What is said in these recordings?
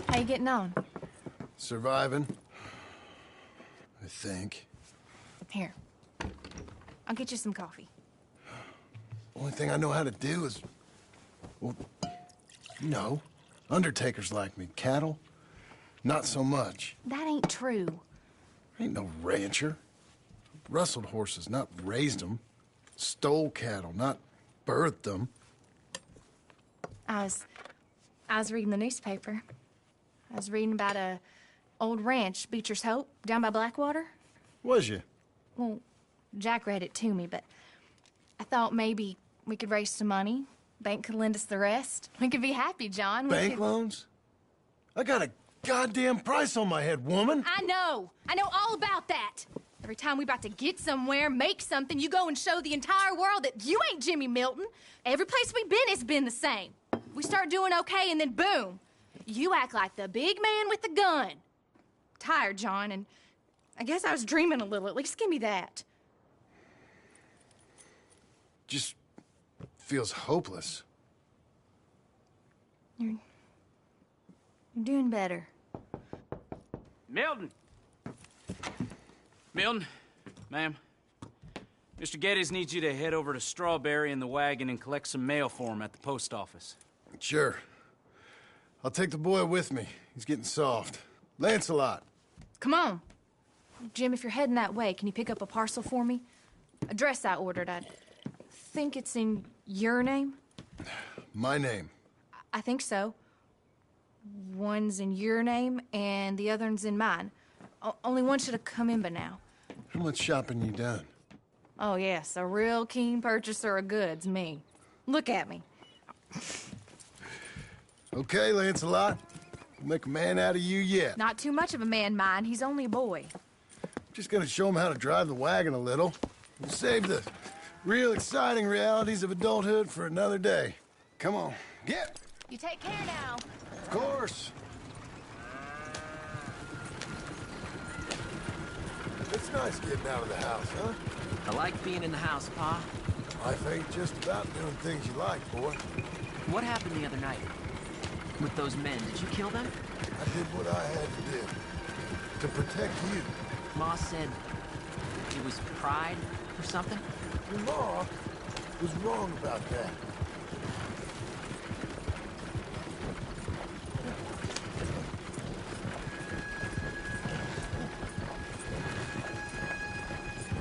How you getting on? Surviving. I think. Here. I'll get you some coffee. Only thing I know how to do is... Well, you know, undertakers like me. Cattle, not so much. That ain't true. I ain't no rancher. Rustled horses, not raised them. Stole cattle, not birthed them. I was reading the newspaper. I was reading about a old ranch, Beecher's Hope, down by Blackwater. Was you? Well, Jack read it to me, but I thought maybe we could raise some money. Bank could lend us the rest. We could be happy, John. Bank loans? I got a goddamn price on my head, woman. I know all about that. Every time we about to get somewhere, make something, you go and show the entire world that you ain't Jimmy Milton. Every place we've been has been the same. We start doing okay, and then boom. You act like the big man with the gun. Tired, John, and I guess I was dreaming a little. At least give me that. Just feels hopeless. You're doing better. Milton! Milton, ma'am. Mr. Geddes needs you to head over to Strawberry in the wagon and collect some mail for him at the post office. Sure. I'll take the boy with me. He's getting soft. Lancelot. Come on. Jim, if you're heading that way, can you pick up a parcel for me? A dress I ordered. I think it's in your name? My name. I think so. One's in your name, and the other one's in mine. Only one should have come in by now. How much shopping you done? Oh, yes, a real keen purchaser of goods, me. Look at me. Okay, Lancelot. We'll make a man out of you yet. Not too much of a man, mine. He's only a boy. Just gonna show him how to drive the wagon a little. We'll save the real exciting realities of adulthood for another day. Come on, get! You take care now. Of course. It's nice getting out of the house, huh? I like being in the house, Pa. Life ain't just about doing things you like, boy. What happened the other night? With those men, did you kill them? I did what I had to do. To protect you. Ma said it was pride or something? Your ma was wrong about that.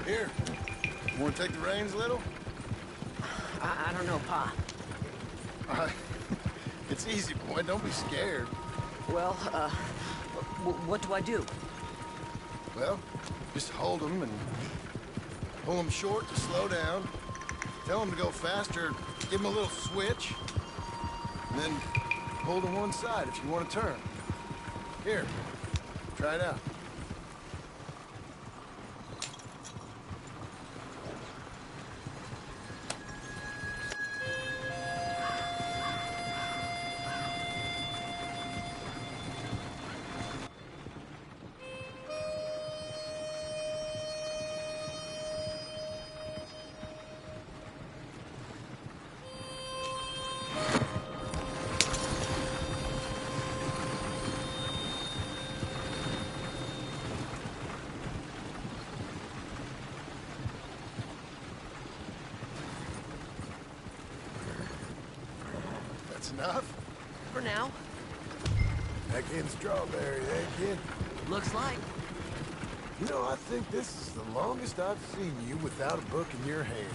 Here, you want to take the reins a little? I don't know, Pa. It's easy, boy. Don't be scared. Well, what do I do? Well, just hold them and pull them short to slow down. Tell them to go faster. Give them a little switch. And then pull to one side if you want to turn. Here, try it out. Enough? For now. Back in Strawberry, eh, kid? Looks like. You know, I think this is the longest I've seen you without a book in your hand.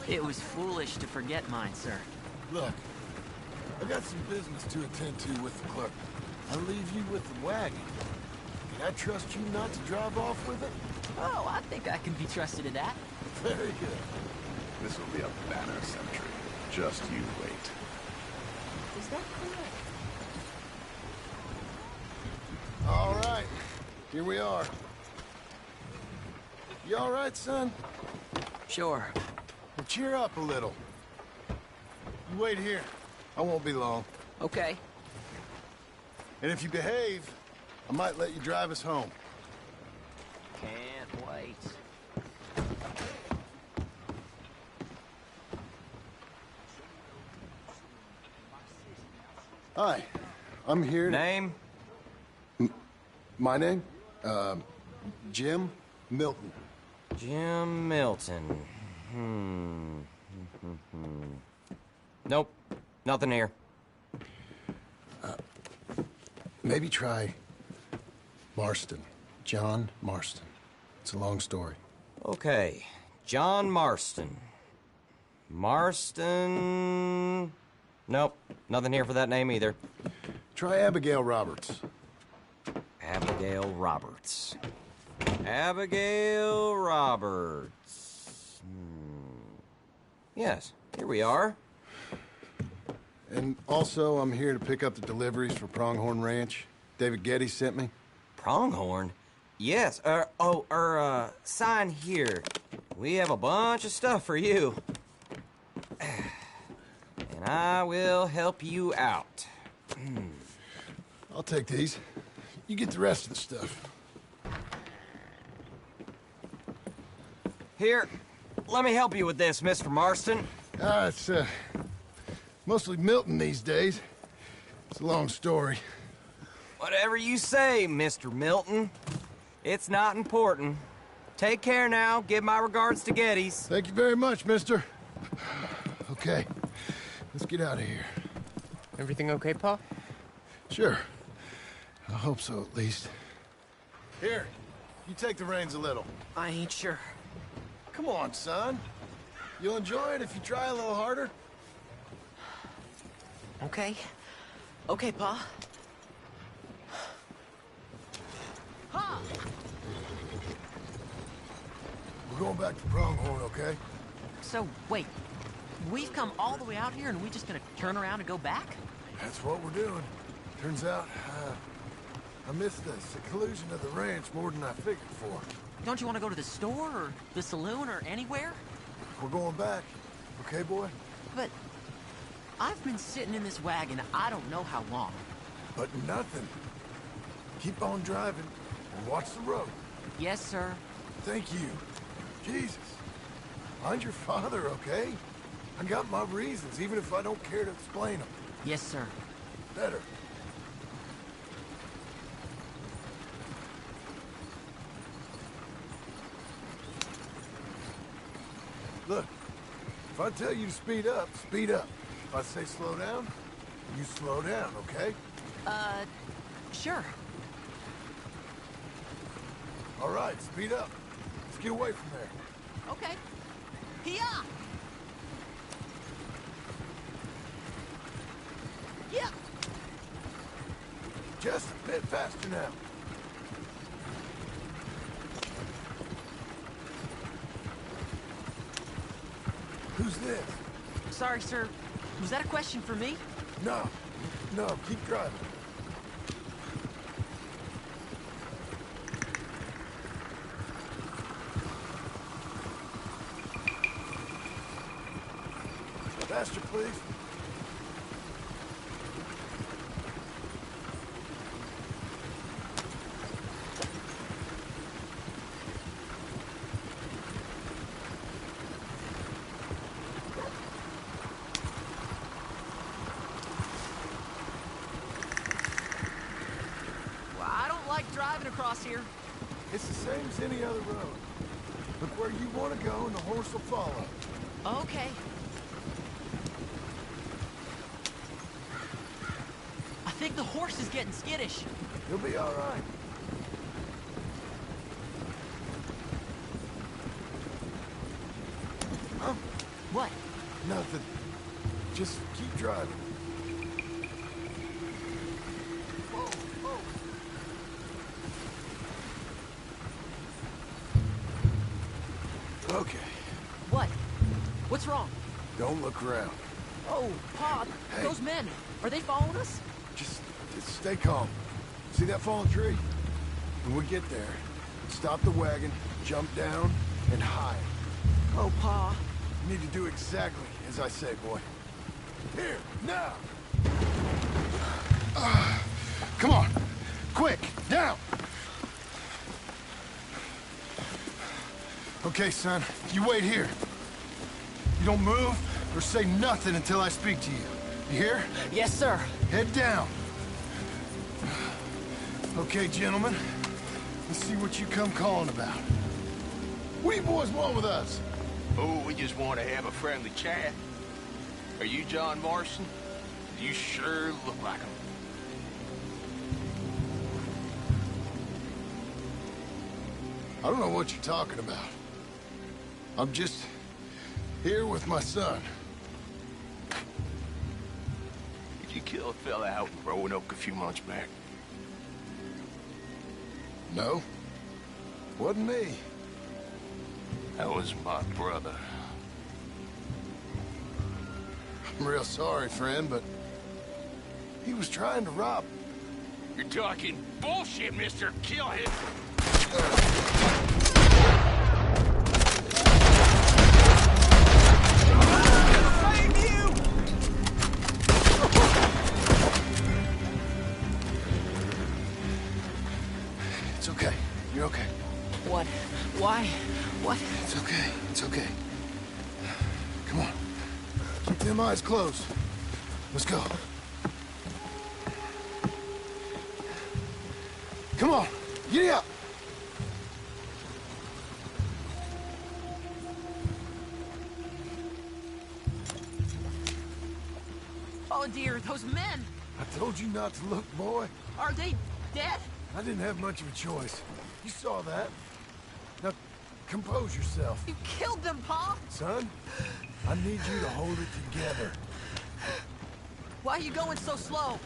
It was foolish to forget mine, sir. Look, I got some business to attend to with the clerk. I'll leave you with the wagon. Can I trust you not to drive off with it? Oh, I think I can be trusted in that. Very good. This will be a banner century. Just you wait. Is that correct? All right. Here we are. You all right, son? Sure. Well, cheer up a little. You wait here. I won't be long. Okay. And if you behave, I might let you drive us home. Can't wait. Hi. I'm here to... Name? My name? Jim Milton. Jim Milton. Nope. Nothing here. Maybe try Marston. John Marston. It's a long story. Okay. John Marston. Marston... Nope. Nothing here for that name either. Try Abigail Roberts. Abigail Roberts. Abigail Roberts. Yes, here we are. And also, I'm here to pick up the deliveries for Pronghorn Ranch. David Getty sent me. Pronghorn? Yes, sign here. We have a bunch of stuff for you. And I will help you out. I'll take these. You get the rest of the stuff. Here, let me help you with this, Mr. Marston. It's, mostly Milton these days. It's a long story. Whatever you say, Mr. Milton. It's not important. Take care now. Give my regards to Geddes. Thank you very much, mister. Okay, let's get out of here. Everything okay, Pa? Sure. I hope so, at least. Here, you take the reins a little. I ain't sure. Come on, son. You'll enjoy it if you try a little harder. Okay. Okay, Pa. Ha! We're going back to Pronghorn, okay? So, wait. We've come all the way out here and we just gonna turn around and go back? That's what we're doing. Turns out, I missed the seclusion of the ranch more than I figured for. Don't you want to go to the store or the saloon or anywhere? We're going back. Okay, boy? But I've been sitting in this wagon I don't know how long. But nothing. Keep on driving and watch the road. Yes, sir. Thank you. Jesus. Mind your father, okay? I got my reasons, even if I don't care to explain them. Yes, sir. Better. Look, if I tell you to speed up, speed up. If I say slow down, you slow down, okay? Sure. All right, speed up. Let's get away from there. Okay. Hiya! Yeah. Just a bit faster now. Who's this? Sorry, sir. Was that a question for me? No, keep driving. Faster, please. Well, I don't like driving across here. It's the same as any other road. Look where you want to go and the horse will follow. Okay. I think the horse is getting skittish. You'll be all right. What? Nothing. Just keep driving. Okay, What? What's wrong? don't look around. Oh, Pa, Hey. those men, are they following us? Just stay calm. See that fallen tree? When we get there, stop the wagon, jump down, and hide. Oh, Pa. You need to do exactly as I say, boy. Here, now! Come on! Quick, down! Okay, son, you wait here. You don't move or say nothing until I speak to you. You hear? Yes, sir. Head down. Okay, gentlemen. Let's see what you come calling about. What do you boys want with us? Oh, we just want to have a friendly chat. Are you John Marston? You sure look like him. I don't know what you're talking about. I'm just here with my son. Did you kill a fella out in Roanoke a few months back? No, wasn't me. That was my brother. I'm real sorry, friend, but he was trying to rob. You're talking bullshit, mister. Kill him. It's okay. You're okay. What? Why? What? It's okay. It's okay. Come on. Keep them eyes closed. Let's go. Come on. Giddy up. Oh, dear, those men! I told you not to look, boy. Are they dead? I didn't have much of a choice. You saw that. Now, compose yourself. You killed them, Pa! Son, I need you to hold it together. Why are you going so slow?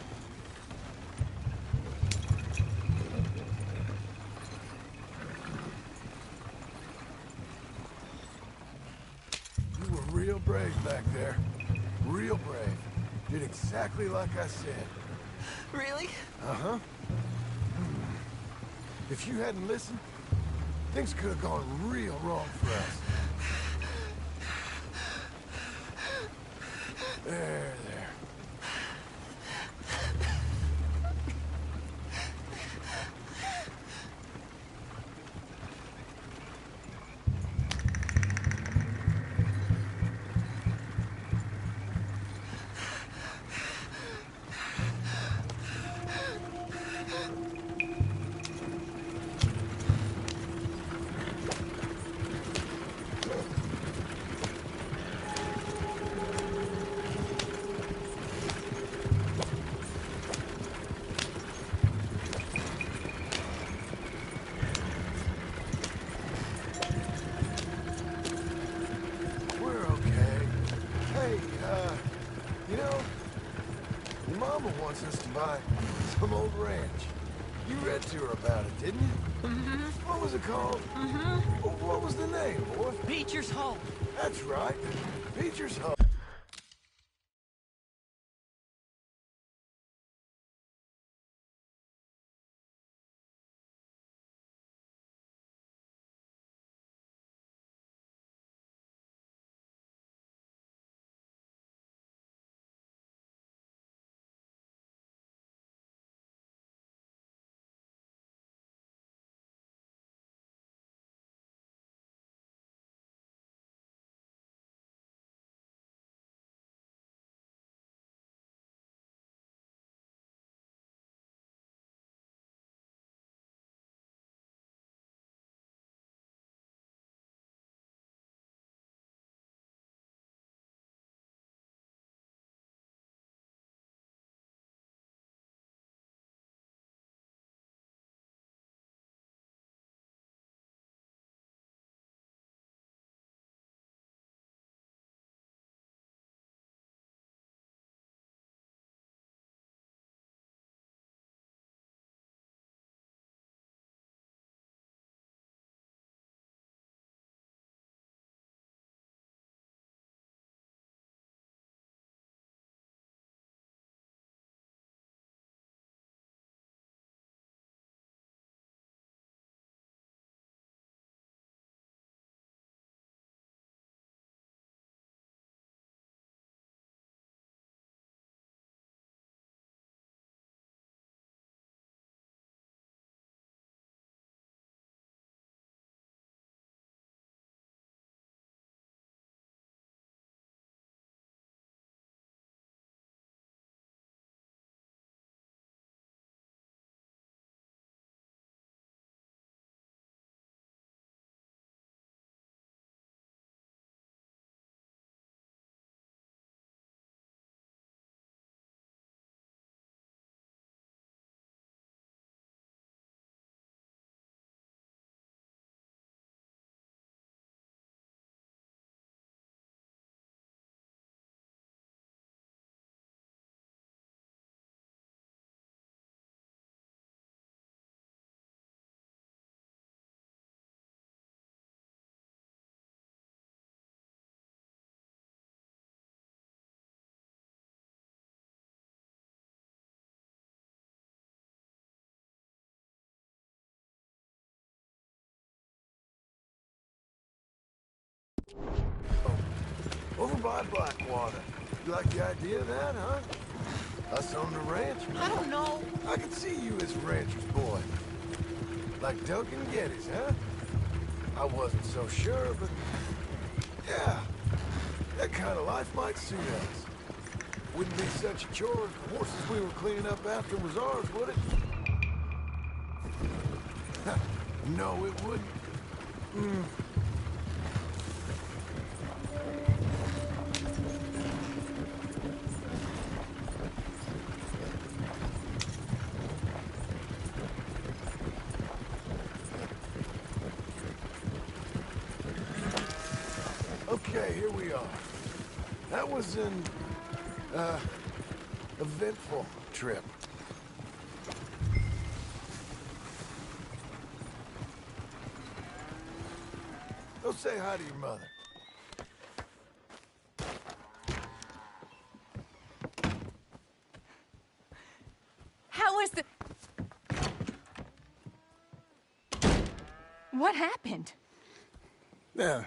You were real brave back there. Real brave. Did exactly like I said. Really? Uh-huh. If you hadn't listened, things could have gone real wrong for us. There. We're okay. Hey, you know, your mama wants us to buy some old ranch. You read to her about it, didn't you? Mm-hmm. What was it called? Mm-hmm. What was the name, boy? Beecher's Hope. That's right. Beecher's Hope. by Blackwater. You like the idea of that, huh? Us on the ranch? I don't know. I can see you as a rancher's boy. Like Duncan Geddes, huh? I wasn't so sure, but... yeah, that kind of life might suit us. Wouldn't be such a chore if the horses we were cleaning up after was ours, would it? No, it wouldn't. Okay, here we are. That was an, eventful trip. Go say hi to your mother. How was the... What happened? Yeah.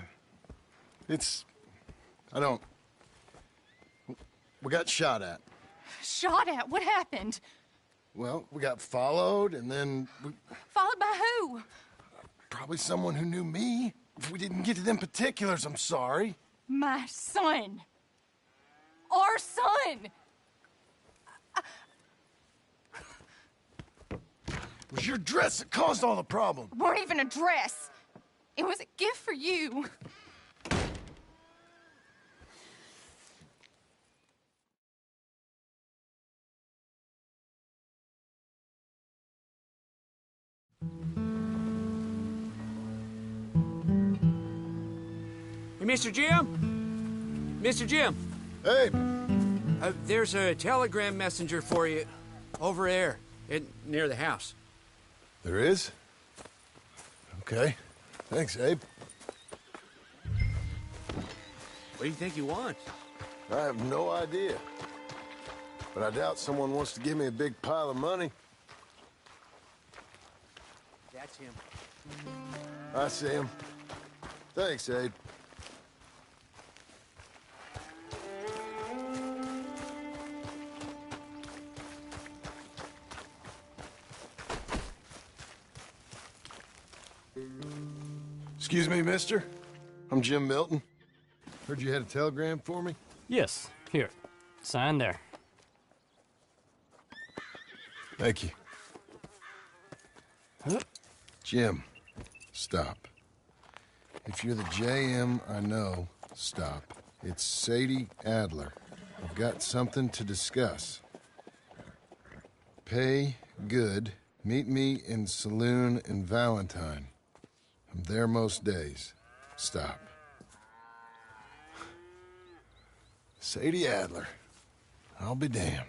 I don't... We got shot at. Shot at? What happened? Well, we got followed, and then Followed by who? probably someone who knew me. If we didn't get to them particulars, I'm sorry. My son. Our son. It was your dress that caused all the problem. Weren't even a dress. It was a gift for you. Hey, Mr. Jim? Mr. Jim, Hey, there's a telegram messenger for you over there near the house. there is? Okay. Thanks, Abe. What do you think he wants? I have no idea. But I doubt someone wants to give me a big pile of money. That's him. I see him. Thanks, Abe. Excuse me, mister. I'm Jim Milton. Heard you had a telegram for me? Yes, here. Sign there. Thank you. Jim, stop. If you're the JM I know, stop. It's Sadie Adler. I've got something to discuss. Pay good. Meet me in saloon in Valentine. I'm there most days. Stop. Sadie Adler. I'll be damned.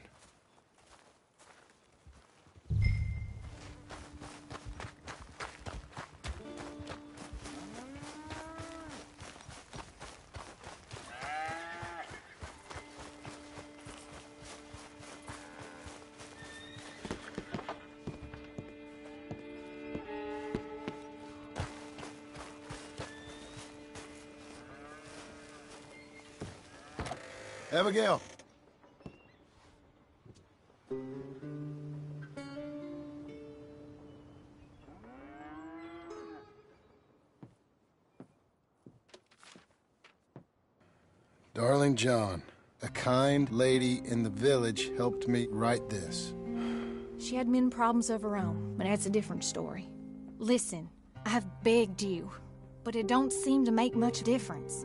Abigail. Darling John, a kind lady in the village helped me write this. She had men problems of her own, but that's a different story. Listen, I have begged you, but it don't seem to make much difference.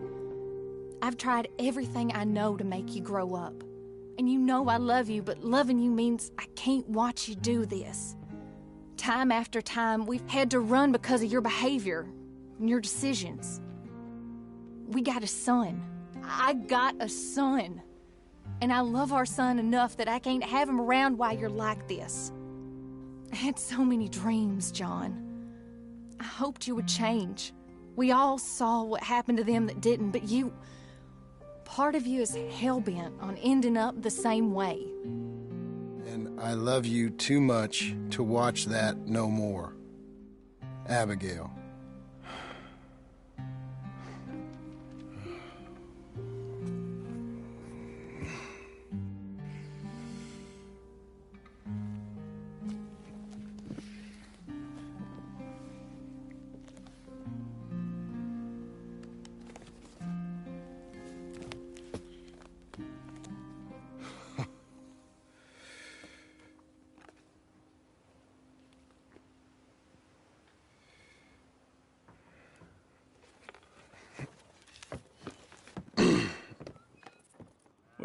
I've tried everything I know to make you grow up. And you know I love you, but loving you means I can't watch you do this. Time after time, we've had to run because of your behavior and your decisions. We got a son. I got a son. And I love our son enough that I can't have him around while you're like this. I had so many dreams, John. I hoped you would change. We all saw what happened to them that didn't, but you... Part of you is hell-bent on ending up the same way. And I love you too much to watch that no more. Abigail.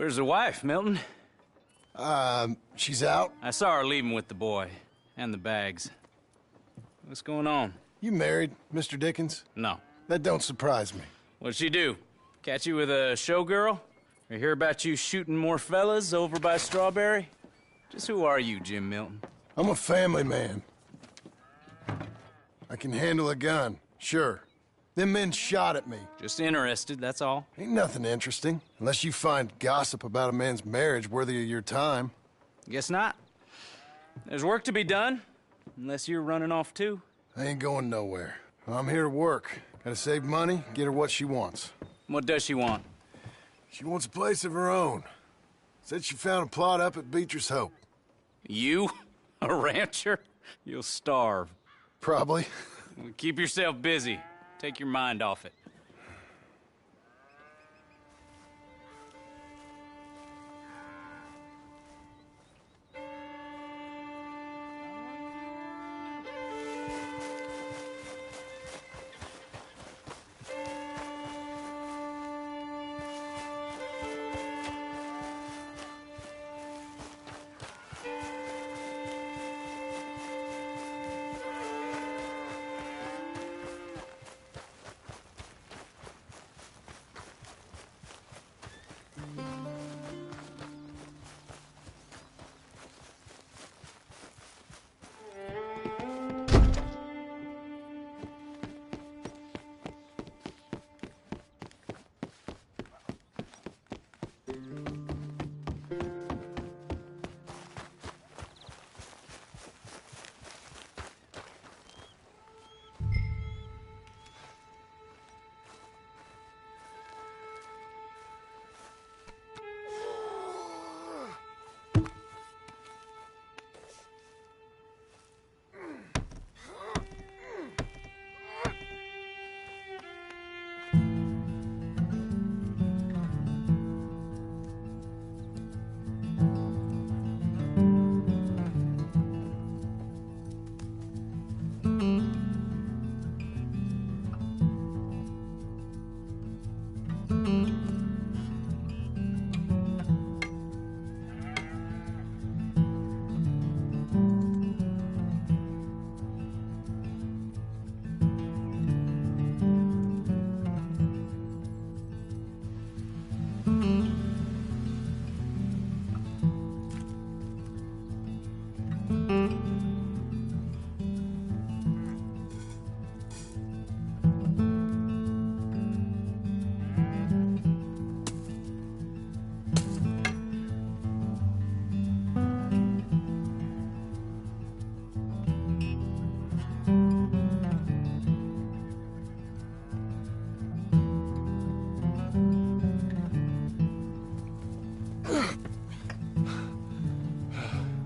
Where's the wife, Milton? She's out. I saw her leaving with the boy. And the bags. What's going on? You married, Mr. Dickens? No. That don't surprise me. What'd she do? Catch you with a showgirl? Or hear about you shooting more fellas over by Strawberry? Just who are you, Jim Milton? I'm a family man. I can handle a gun, sure. Them men shot at me. Just interested, that's all. Ain't nothing interesting, unless you find gossip about a man's marriage worthy of your time. Guess not. There's work to be done, unless you're running off too. I ain't going nowhere. I'm here to work. Gotta save money, get her what she wants. What does she want? She wants a place of her own. Said she found a plot up at Beecher's Hope. You? A rancher? You'll starve. Probably. Keep yourself busy. Take your mind off it.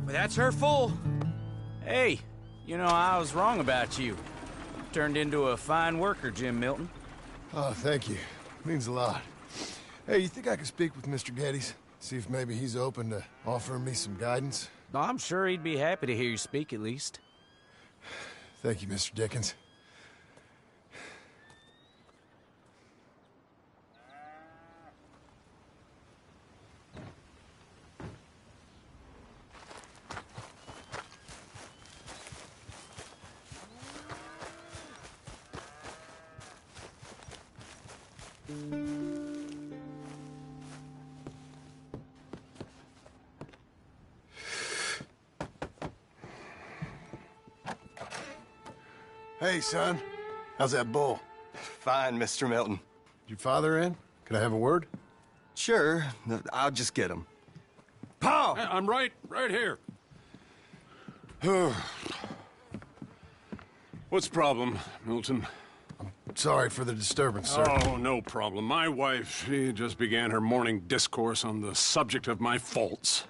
That's her full. Hey, you know, I was wrong about you. Turned into a fine worker, Jim Milton. Oh, thank you. Means a lot. Hey, you think I could speak with Mr. Geddes? See if maybe he's open to offering me some guidance? I'm sure he'd be happy to hear you speak, at least. Thank you, Mr. Dickens. Hey, son. How's that bull? Fine, Mr. Milton. Your father in? Can I have a word? Sure. I'll just get him. Pa! I'm right here. What's the problem, Milton? Sorry for the disturbance, sir. Oh, no problem. My wife, she just began her morning discourse on the subject of my faults.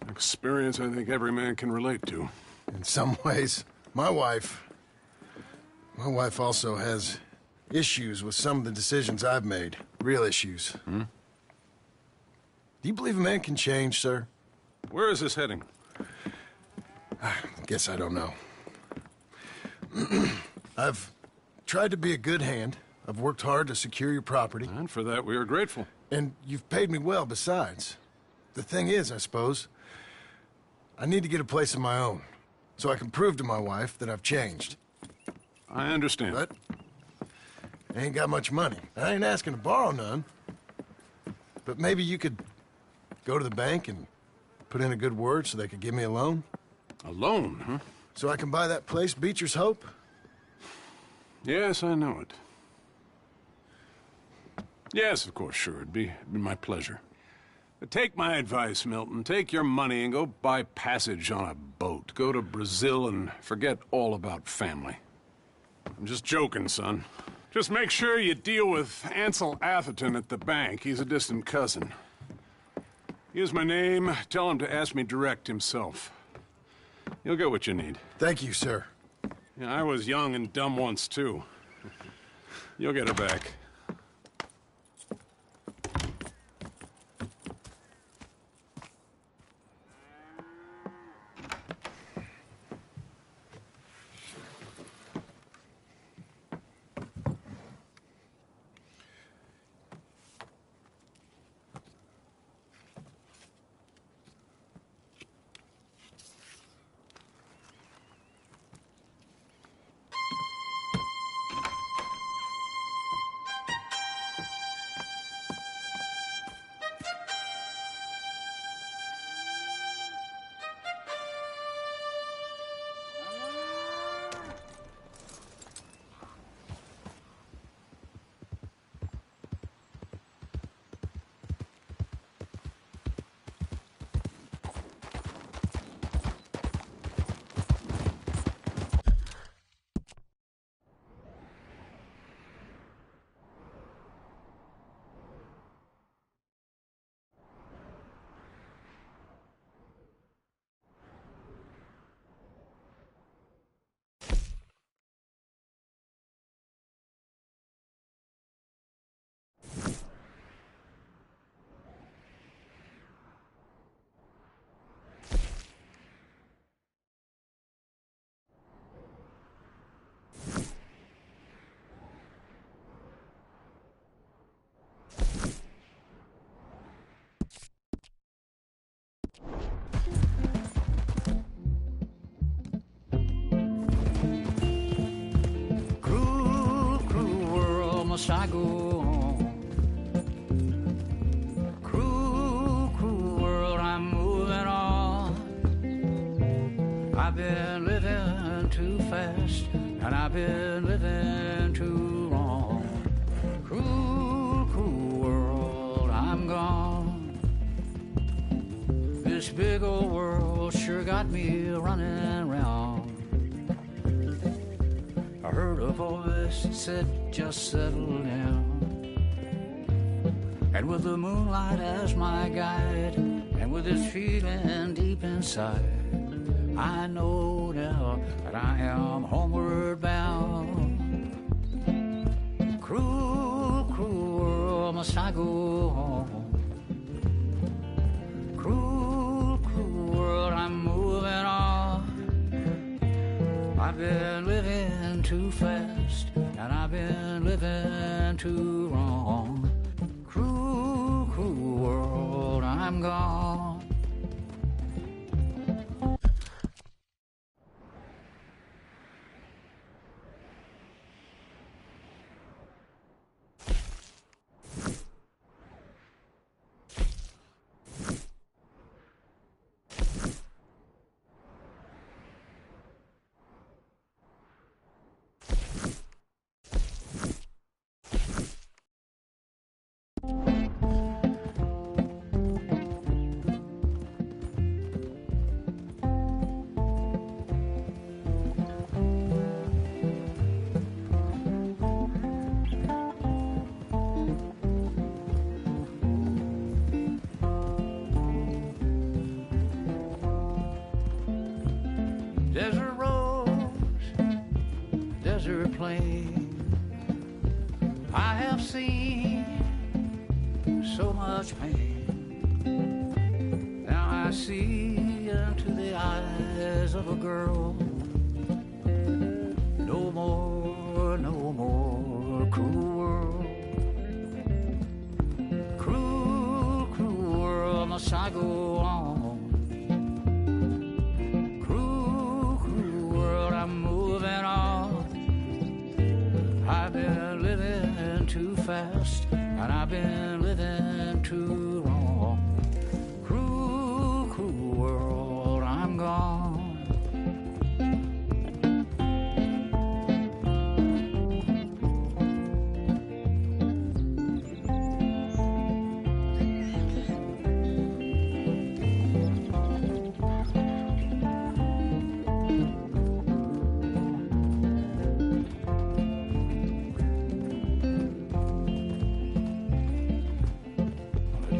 Experience I think every man can relate to. In some ways, my wife also has issues with some of the decisions I've made. Real issues. Hmm? Do you believe a man can change, sir? Where is this heading? I guess I don't know. I've tried to be a good hand. I've worked hard to secure your property. And for that, we are grateful. And you've paid me well besides. The thing is, I suppose, I need to get a place of my own, so I can prove to my wife that I've changed. I understand. But I ain't got much money. I ain't asking to borrow none. But maybe you could go to the bank and put in a good word so they could give me a loan? A loan, huh? So I can buy that place, Beecher's Hope? Yes, I know it. Yes, of course, sure. It'd be my pleasure. But take my advice, Milton. Take your money and go buy passage on a boat. Go to Brazil and forget all about family. I'm just joking, son. Just make sure you deal with Ansel Atherton at the bank. He's a distant cousin. Here's my name. Tell him to ask me direct himself. You'll get what you need. Thank you, sir. Yeah, I was young and dumb once, too. You'll get her back. Must I go on? Cruel, cruel world, I'm moving on. I've been living too fast, and I've been living too wrong. Cruel, cruel world, I'm gone. This big old world sure got me running round. I heard a voice that said, just settle down. And with the moonlight as my guide, and with this feeling deep inside, I know now that I am homeward bound. Cruel, cruel world, must I go home? Cruel, cruel world, I'm moving on. I've been living too fast, and I've been living too wrong. Cruel, cruel world, I'm gone. Desert rose, desert plain, I have seen so much pain. Now I see into the eyes of a girl. No more, no more cruel world. Cruel fast, and I've been living too long. Cruel, cruel world, I'm gone.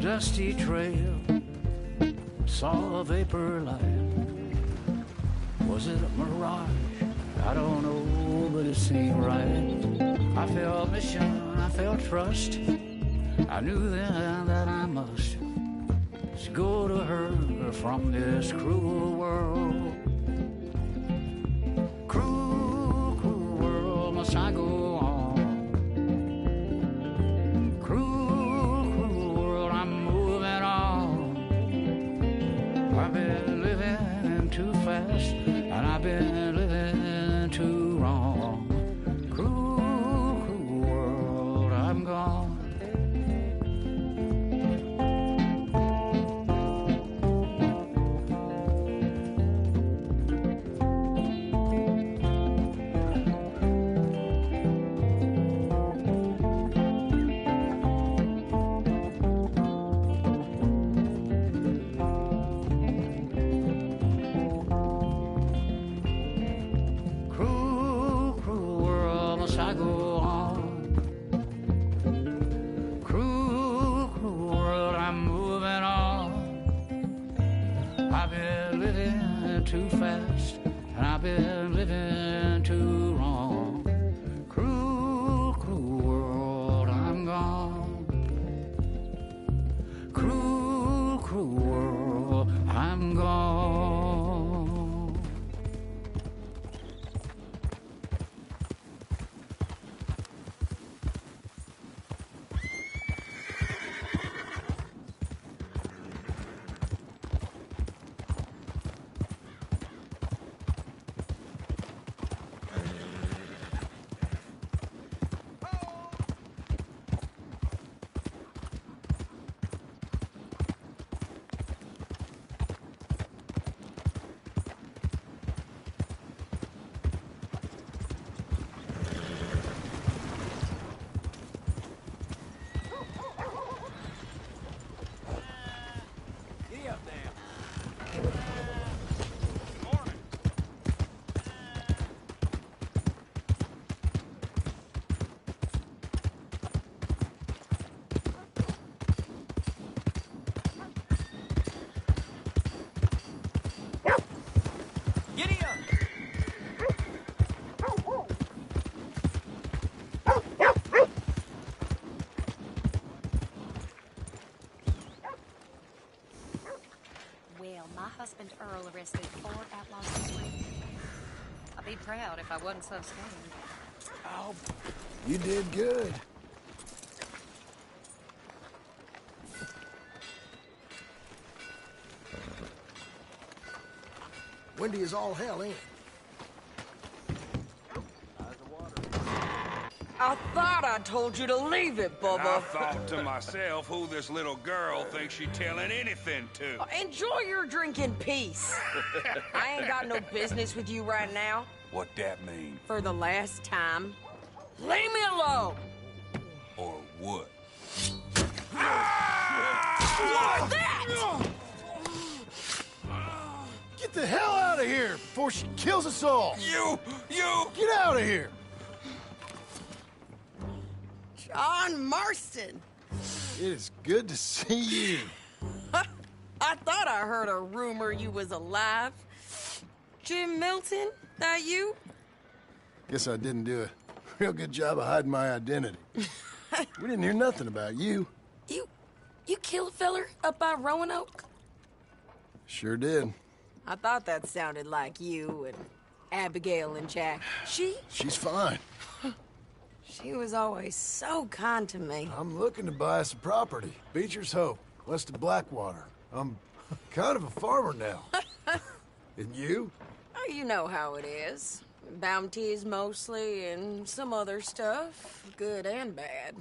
Dusty trail, saw a vapor light. Was it a mirage? I don't know, but it seemed right. I felt mission, I felt trust. I knew then that I must go to her from this cruel world. Cruel, cruel world, must I go on? I've been living too fast, and I've been living too wrong. Cruel, cruel world, I'm gone. I go on. Cruel, cruel world, I'm moving on. I've been living too fast, and I've been living too wrong. Cruel, cruel world, I'm gone. Cruel, cruel world, I'm gone. My husband Earl arrested 4 outlaws this week. I'd be proud if I wasn't so scared. Oh, you did good. Windy as all hell, ain't it? I thought I told you to leave it, Bubba. And I thought to myself, who this little girl thinks she's telling anything to? Enjoy your drink in peace. I ain't got no business with you right now. What that mean? For the last time, leave me alone. Or what? What's that? Get the hell out of here before she kills us all! You! Get out of here! John Marston. It is good to see you. I thought I heard a rumor you was alive. Jim Milton, that you? Guess I didn't do a real good job of hiding my identity. We didn't hear nothing about you. You killed a feller up by Roanoke? Sure did. I thought that sounded like you and Abigail and Jack. She's fine. She was always so kind to me. I'm looking to buy some property. Beecher's Hope, west of Blackwater. I'm kind of a farmer now. And you? Oh, you know how it is. Bounties mostly, and some other stuff, good and bad.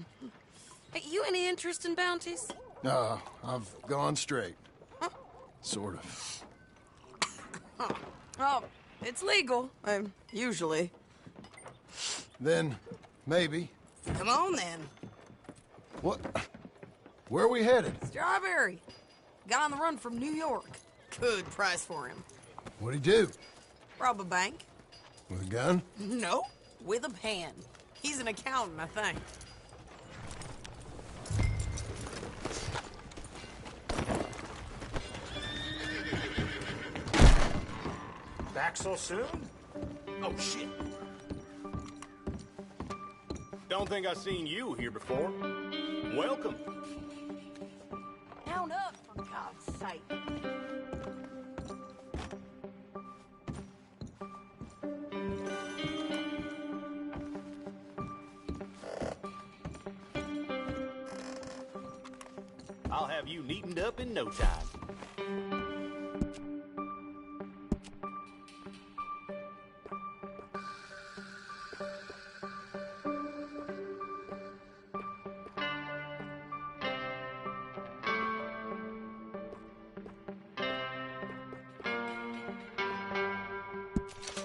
Hey, you any interest in bounties? No, I've gone straight. Sort of. Oh, it's legal, usually. Then, maybe. Come on, then. What? Where are we headed? Strawberry. Got on the run from New York. Good price for him. What'd he do? Rob a bank. With a gun? No, with a pen. He's an accountant, I think. Back so soon? Oh, shit. Don't think I've seen you here before. Welcome. Count up, for God's sake. I'll have you neatened up in no time.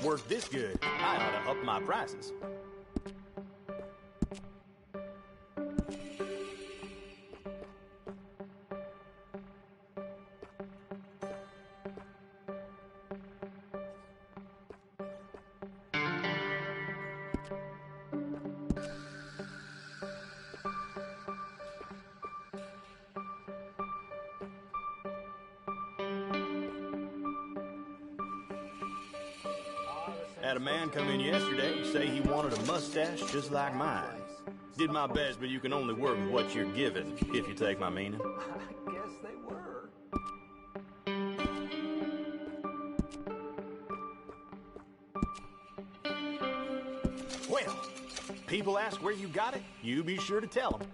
Work this good, I ought to up my prices. Had a man come in yesterday say he wanted a mustache just like mine. Did my best, but you can only work with what you're given, if you take my meaning. I guess they were. Well, people ask where you got it, you be sure to tell them.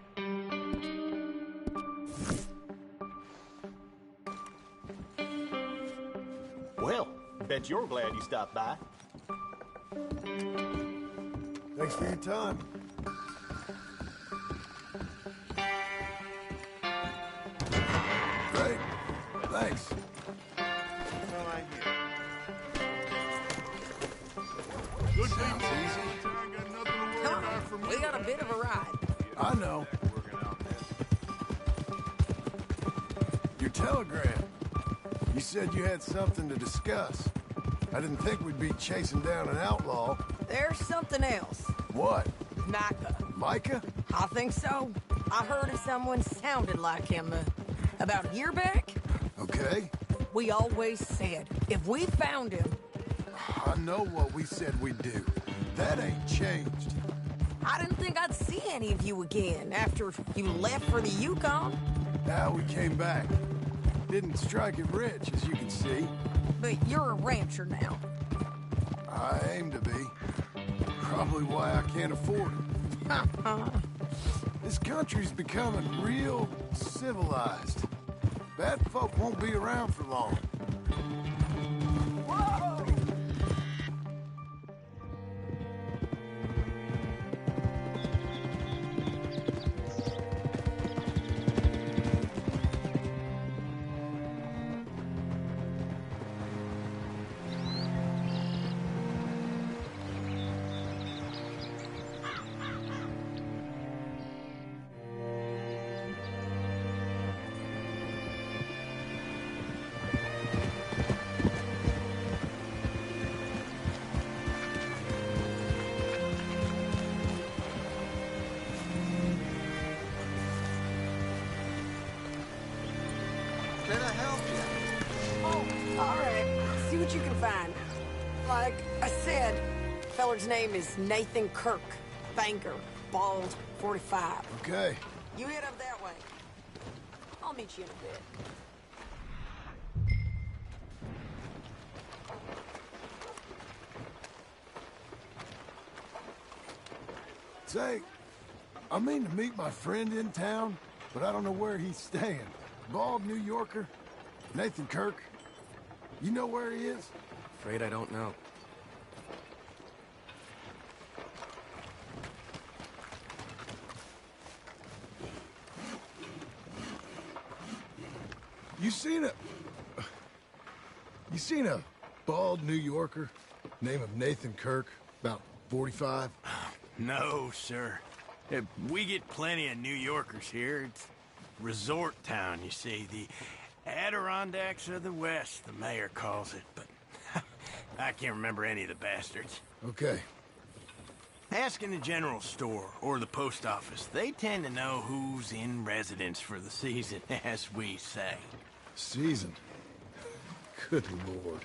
Well, bet you're glad you stopped by. Thanks for your time. Great. Thanks. Well, I hear. Good sounds easy. Come on, we got a bit of a ride. I know. Your telegram. You said you had something to discuss. I didn't think we'd be chasing down an outlaw. There's something else. What? Micah. Micah? I think so. I heard of someone sounded like him about a year back. Okay. We always said, if we found him... I know what we said we'd do. That ain't changed. I didn't think I'd see any of you again after you left for the Yukon. Now we came back. Didn't strike it rich, as you can see. But you're a rancher now. I aim to be. Probably why I can't afford it. This country's becoming real civilized. Bad folk won't be around for long. Whoa! Can I help you? Oh, all right. See what you can find. Like I said, feller's name is Nathan Kirk. Banker. Bald. 45. Okay. You head up that way. I'll meet you in a bit. Say, I mean to meet my friend in town, but I don't know where he's staying. Bald New Yorker? Nathan Kirk? You know where he is? Afraid I don't know. You seen a bald New Yorker, name of Nathan Kirk, about 45? No, sir. We get plenty of New Yorkers here. It's resort town, you see. The Adirondacks of the West, the mayor calls it, but I can't remember any of the bastards. Okay. Ask in the general store or the post office. They tend to know who's in residence for the season, as we say. Season? Good Lord.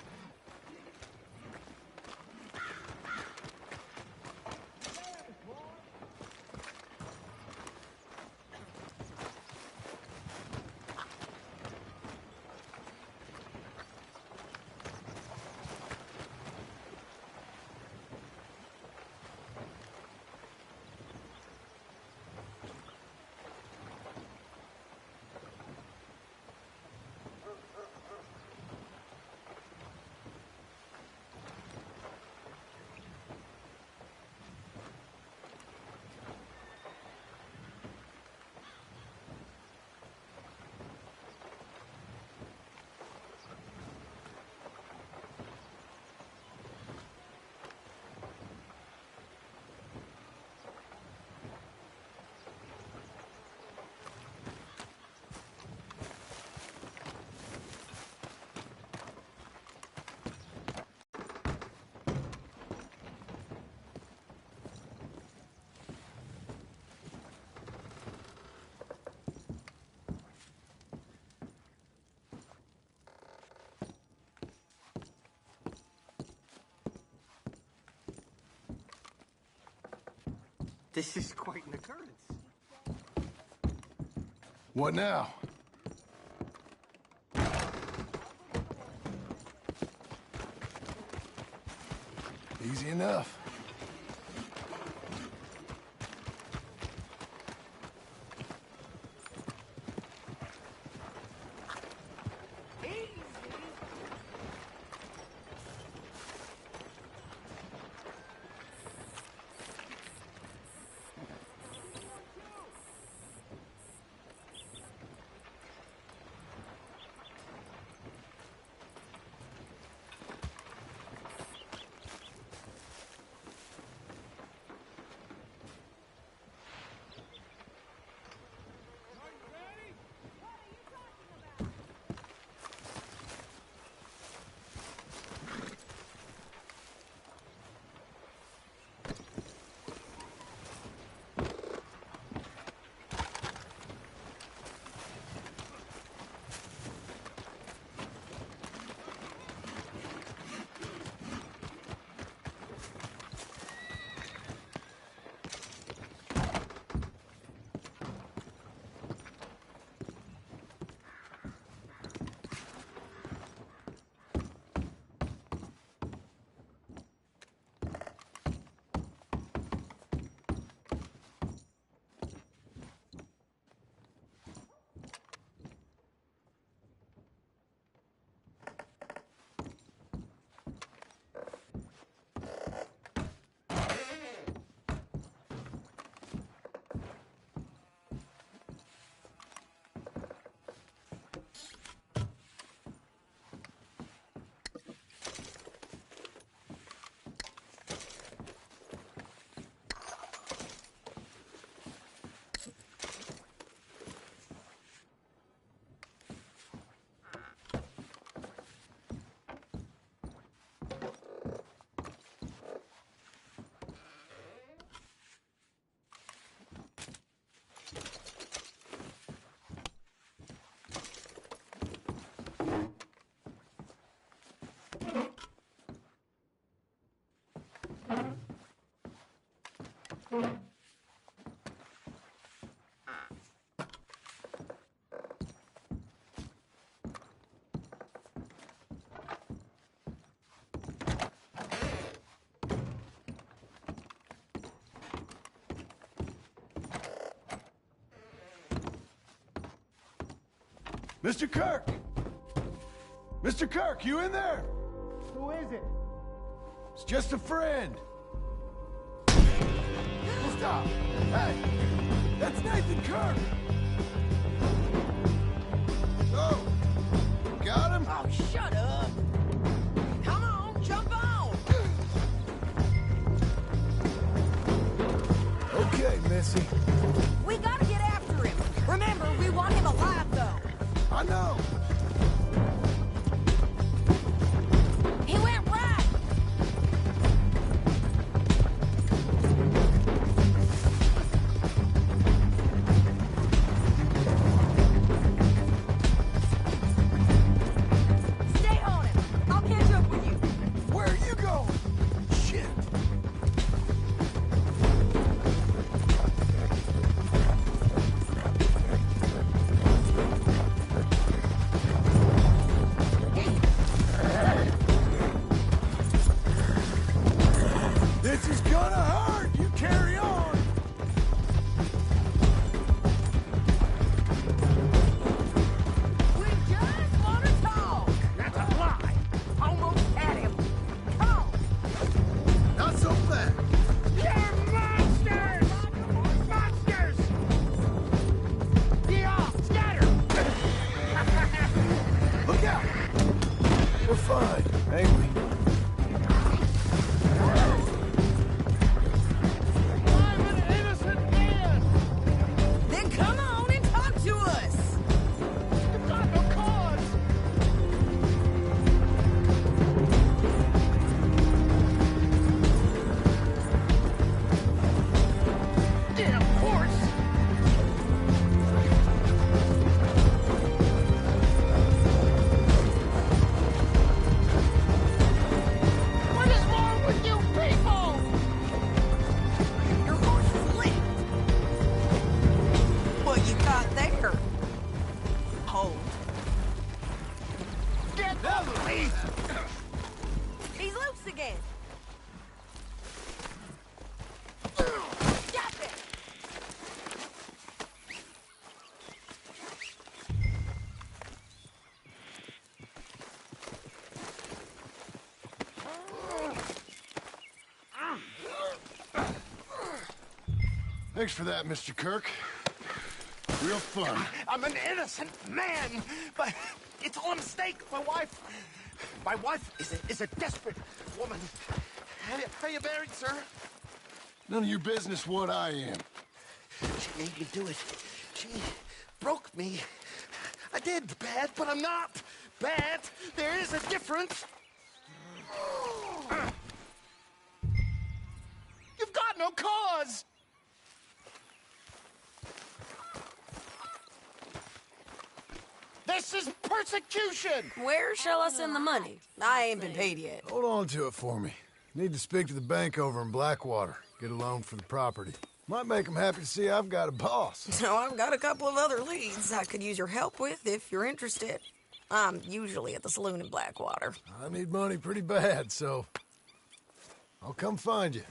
This is quite an occurrence. What now? Easy enough. Mr. Kirk! Mr. Kirk, you in there? Who is it? It's just a friend. Stop! Hey! That's Nathan Kirk! So, Oh, shut up. Come on, jump on. Okay, Missy. We gotta get after him. Remember, we want him alive, though. I know. He went right. Stay on him. I'll catch up with you. Where are you going? Shit. This is gonna hurt. You carry on. We just want to talk. That's a lie. Almost had him. Come on. Not so fast. You're monsters! Monsters! Yeah, scatter! Look out. We're fine, ain't we? I'm an innocent man! Then come on and talk to us. You've got no cause! Damn horse! What is wrong with you people? Your horse is licked. What you got there? Hold. Get off me! He's loose again. Stop it! Thanks for that, Mr. Kirk. Real fun. I'm an innocent man, but it's all a mistake. My wife is a desperate woman. Are you married, sir? None of your business what I am. She made me do it. She broke me. I did bad, but I'm not bad. There is a difference. You've got no cause. This is persecution! Where shall I send the money? I ain't been paid yet. Hold on to it for me. Need to speak to the bank over in Blackwater. Get a loan for the property. Might make them happy to see I've got a boss. So I've got a couple of other leads I could use your help with if you're interested. I'm usually at the saloon in Blackwater. I need money pretty bad, so I'll come find you.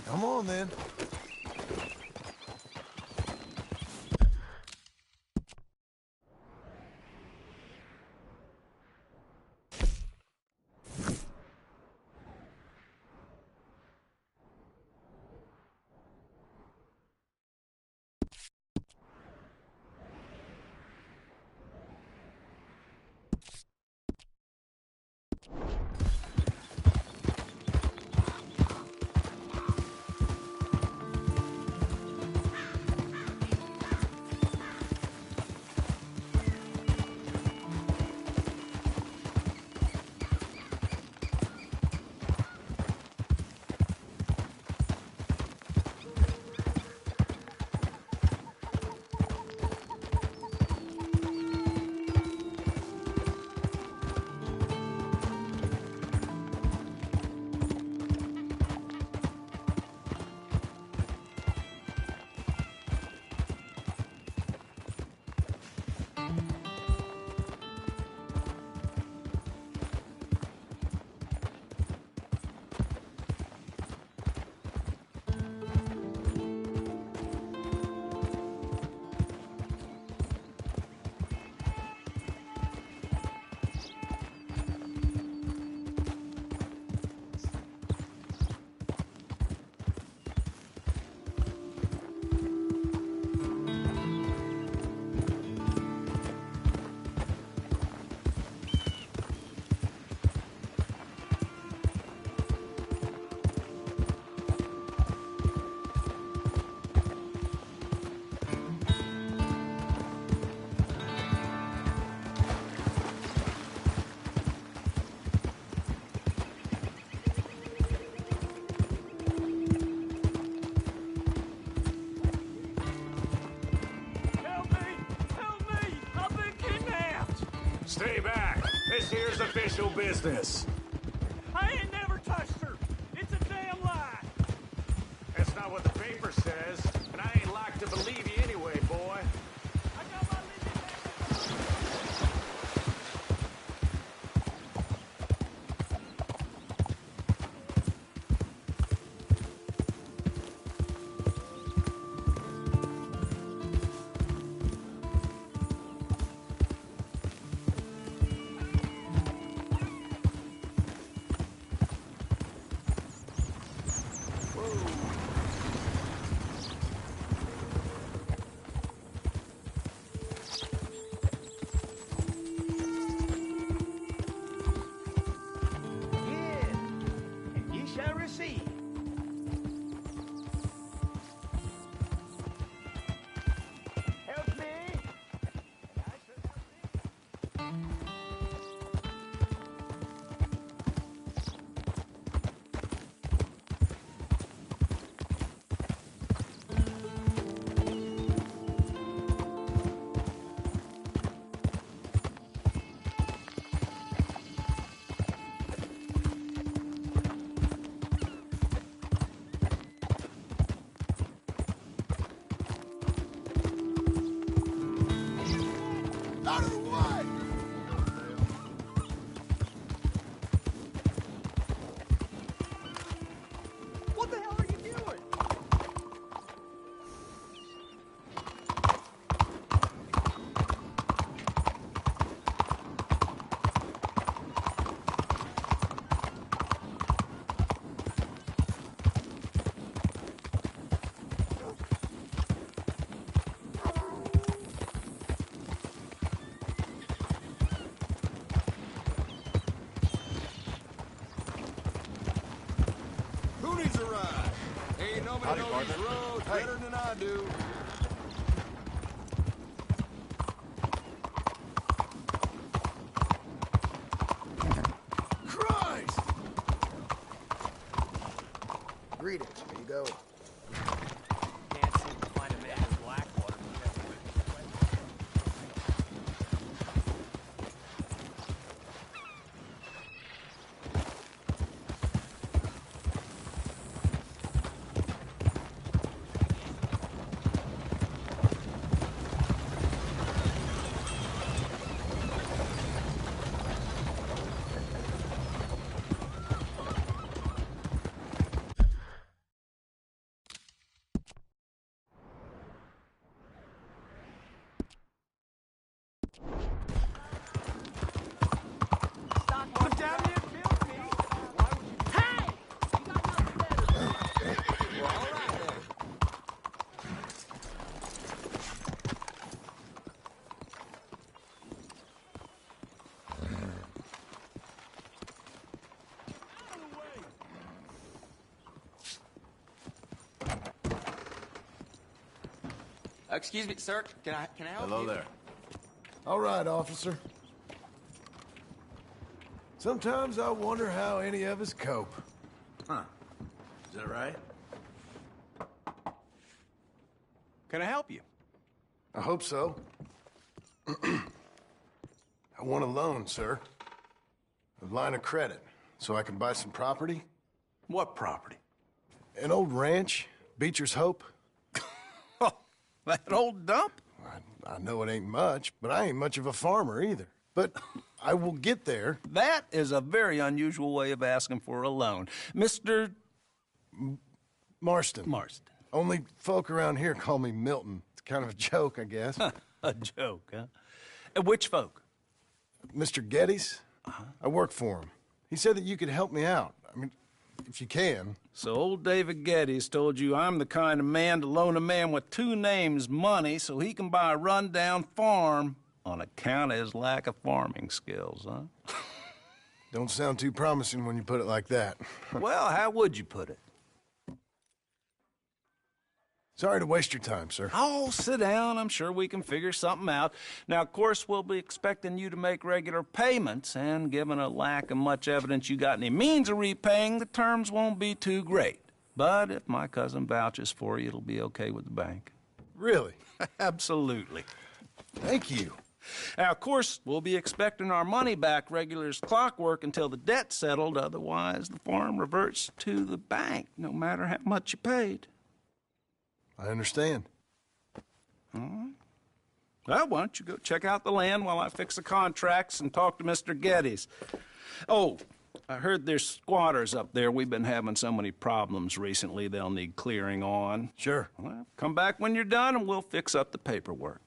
Come on, then. Stay back. This here's official business. I ain't never touched her. It's a damn lie. That's not what the paper says, and I ain't like to believe you anyway, boy. Out of the way! What the hell are you doing? Who needs a ride? Ain't nobody knows these roads better than I do. Christ! Greetings, here you go. Can't seem to find a man in Blackwater. Excuse me, sir. Can I help you? Hello there. All right, officer. Sometimes I wonder how any of us cope. Huh. Is that right? Can I help you? I hope so. I want a loan, sir. A line of credit, so I can buy some property. What property? An old ranch, Beecher's Hope. That old dump? I know it ain't much, but I ain't much of a farmer either. But I will get there. That is a very unusual way of asking for a loan. Mr. Marston. Marston. Only folk around here call me Milton. It's kind of a joke, I guess. A joke, huh? Which folk? Mr. Geddes. I work for him. He said that you could help me out. I mean, if you can. So old David Geddes told you I'm the kind of man to loan a man with two names money so he can buy a rundown farm on account of his lack of farming skills, huh? Don't sound too promising when you put it like that. Well, how would you put it? Sorry to waste your time, sir. Oh, sit down. I'm sure we can figure something out. Now, of course, we'll be expecting you to make regular payments, and given a lack of much evidence you got any means of repaying, the terms won't be too great. But if my cousin vouches for you, it'll be okay with the bank. Really? Absolutely. Thank you. Now, of course, we'll be expecting our money back regular as clockwork until the debt's settled. Otherwise, the farm reverts to the bank, no matter how much you paid. I understand. All right. Well, why don't you go check out the land while I fix the contracts and talk to Mr. Geddes. Oh, I heard there's squatters up there. We've been having so many problems recently, they'll need clearing on. Sure. Well, come back when you're done and we'll fix up the paperwork.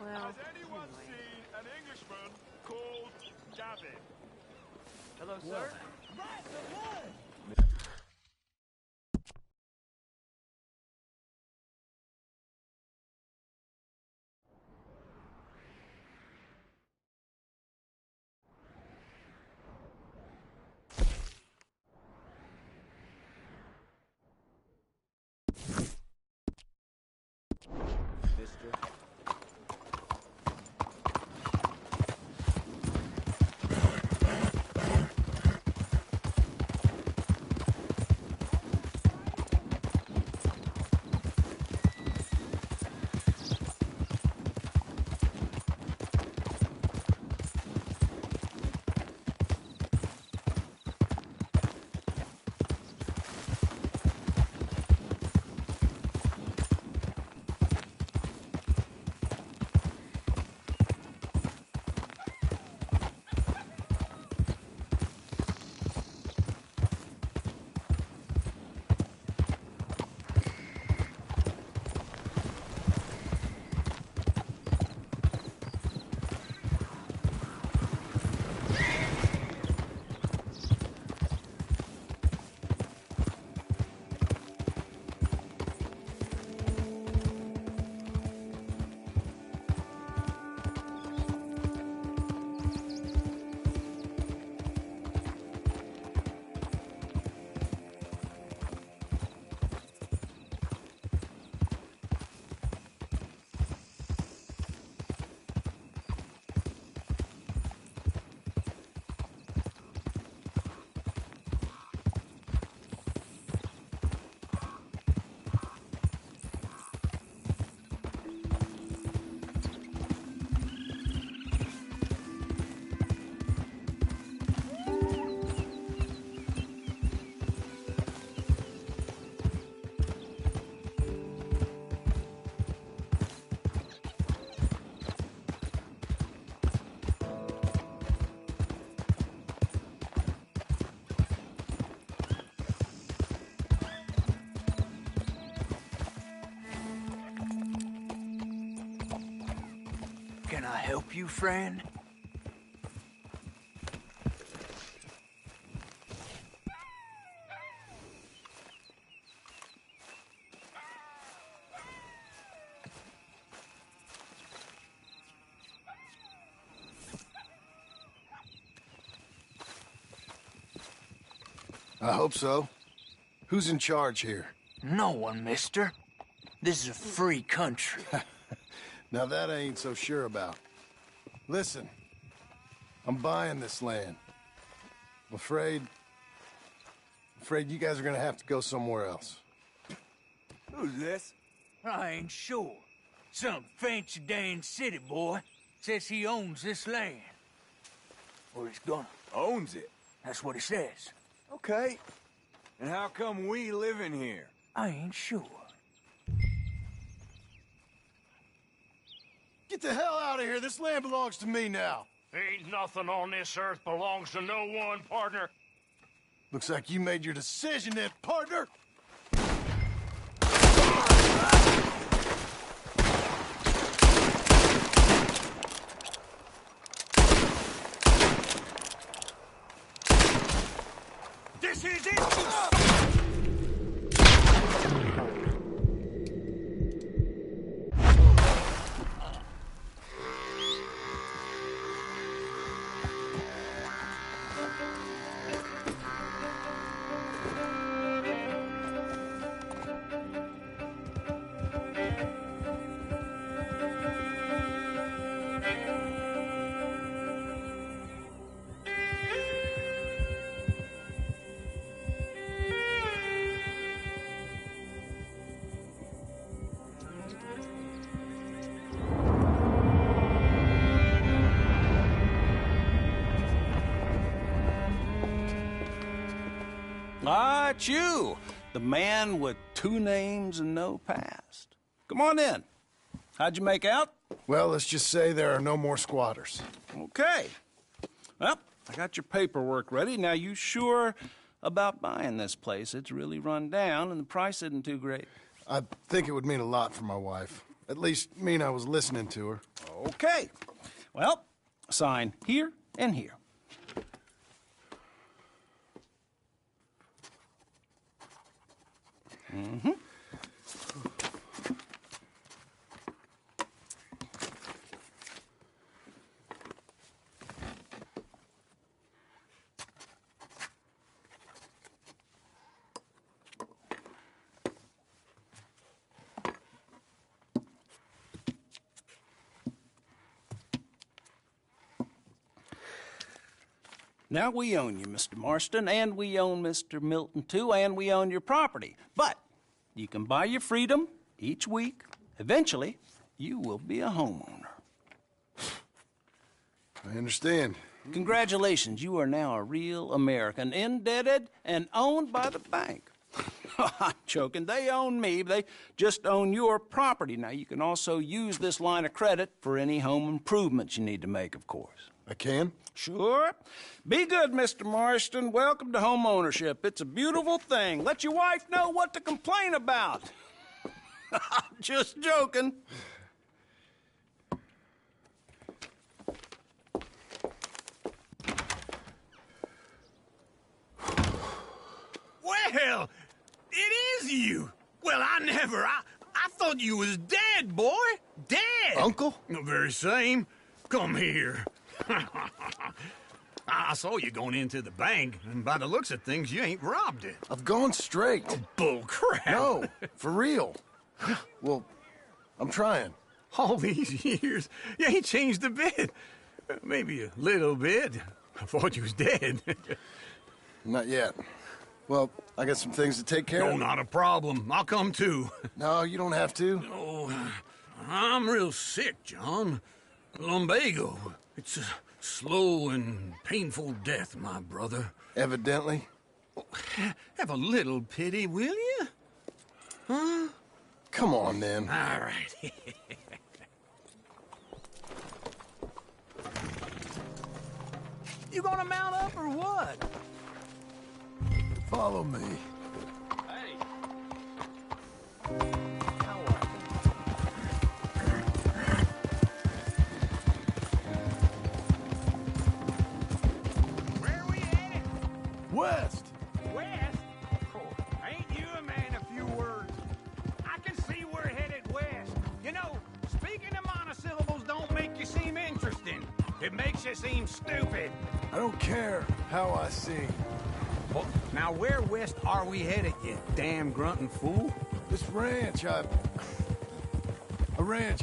Well, Has anyone seen an Englishman called Gavin? Hello, sir. Can I help you, friend? I hope so. Who's in charge here? No one, mister. This is a free country. Now that I ain't so sure about. Listen, I'm buying this land. I'm afraid you guys are gonna have to go somewhere else. Who's this? I ain't sure. Some fancy Dan city boy says he owns this land. Or he's gonna. Owns it? That's what he says. Okay. And how come we live in here? I ain't sure. Get the hell out of here. This land belongs to me now. Ain't nothing on this earth belongs to no one, partner. Looks like you made your decision then, partner. This is it! right, you. The man with 2 names and no past. Come on in. How'd you make out? Well, let's just say there are no more squatters. Okay. Well, I got your paperwork ready. Now, you sure about buying this place? It's really run down, and the price isn't too great. I think it would mean a lot for my wife. At least mean I was listening to her. Okay. Well, sign here and here. Mm-hmm. Now, we own you, Mr. Marston, and we own Mr. Milton, too, and we own your property. But you can buy your freedom each week. Eventually, you will be a homeowner. I understand. Congratulations, you are now a real American, indebted and owned by the bank. I'm joking. They own me. They just own your property. Now, you can also use this line of credit for any home improvements you need to make, of course. I can? Sure. Be good, Mr. Marston. Welcome to home ownership. It's a beautiful thing. Let your wife know what to complain about. I'm just joking. Well, it is you. Well, I thought you was dead, boy. Dead. Uncle? The very same. Come here. I saw you going into the bank, and by the looks of things, you ain't robbed it. I've gone straight. Oh, bull crap. No, for real. Well, I'm trying. All these years, you ain't changed a bit. Maybe a little bit. I thought you was dead. Not yet. Well, I got some things to take care of. No, not a problem. I'll come too. No, you don't have to. Oh, I'm real sick, John. Lumbago. It's a slow and painful death, my brother. Evidently. Have a little pity, will you? Huh? Come on, then. All right. You gonna mount up or what? Follow me. Hey. Where are we headed? West. West? Oh, ain't you a man of few words? I can see we're headed west. You know, speaking of monosyllables don't make you seem interesting. It makes you seem stupid. I don't care how I sing. Well, now where west are we headed, you damn grunting fool? This ranch I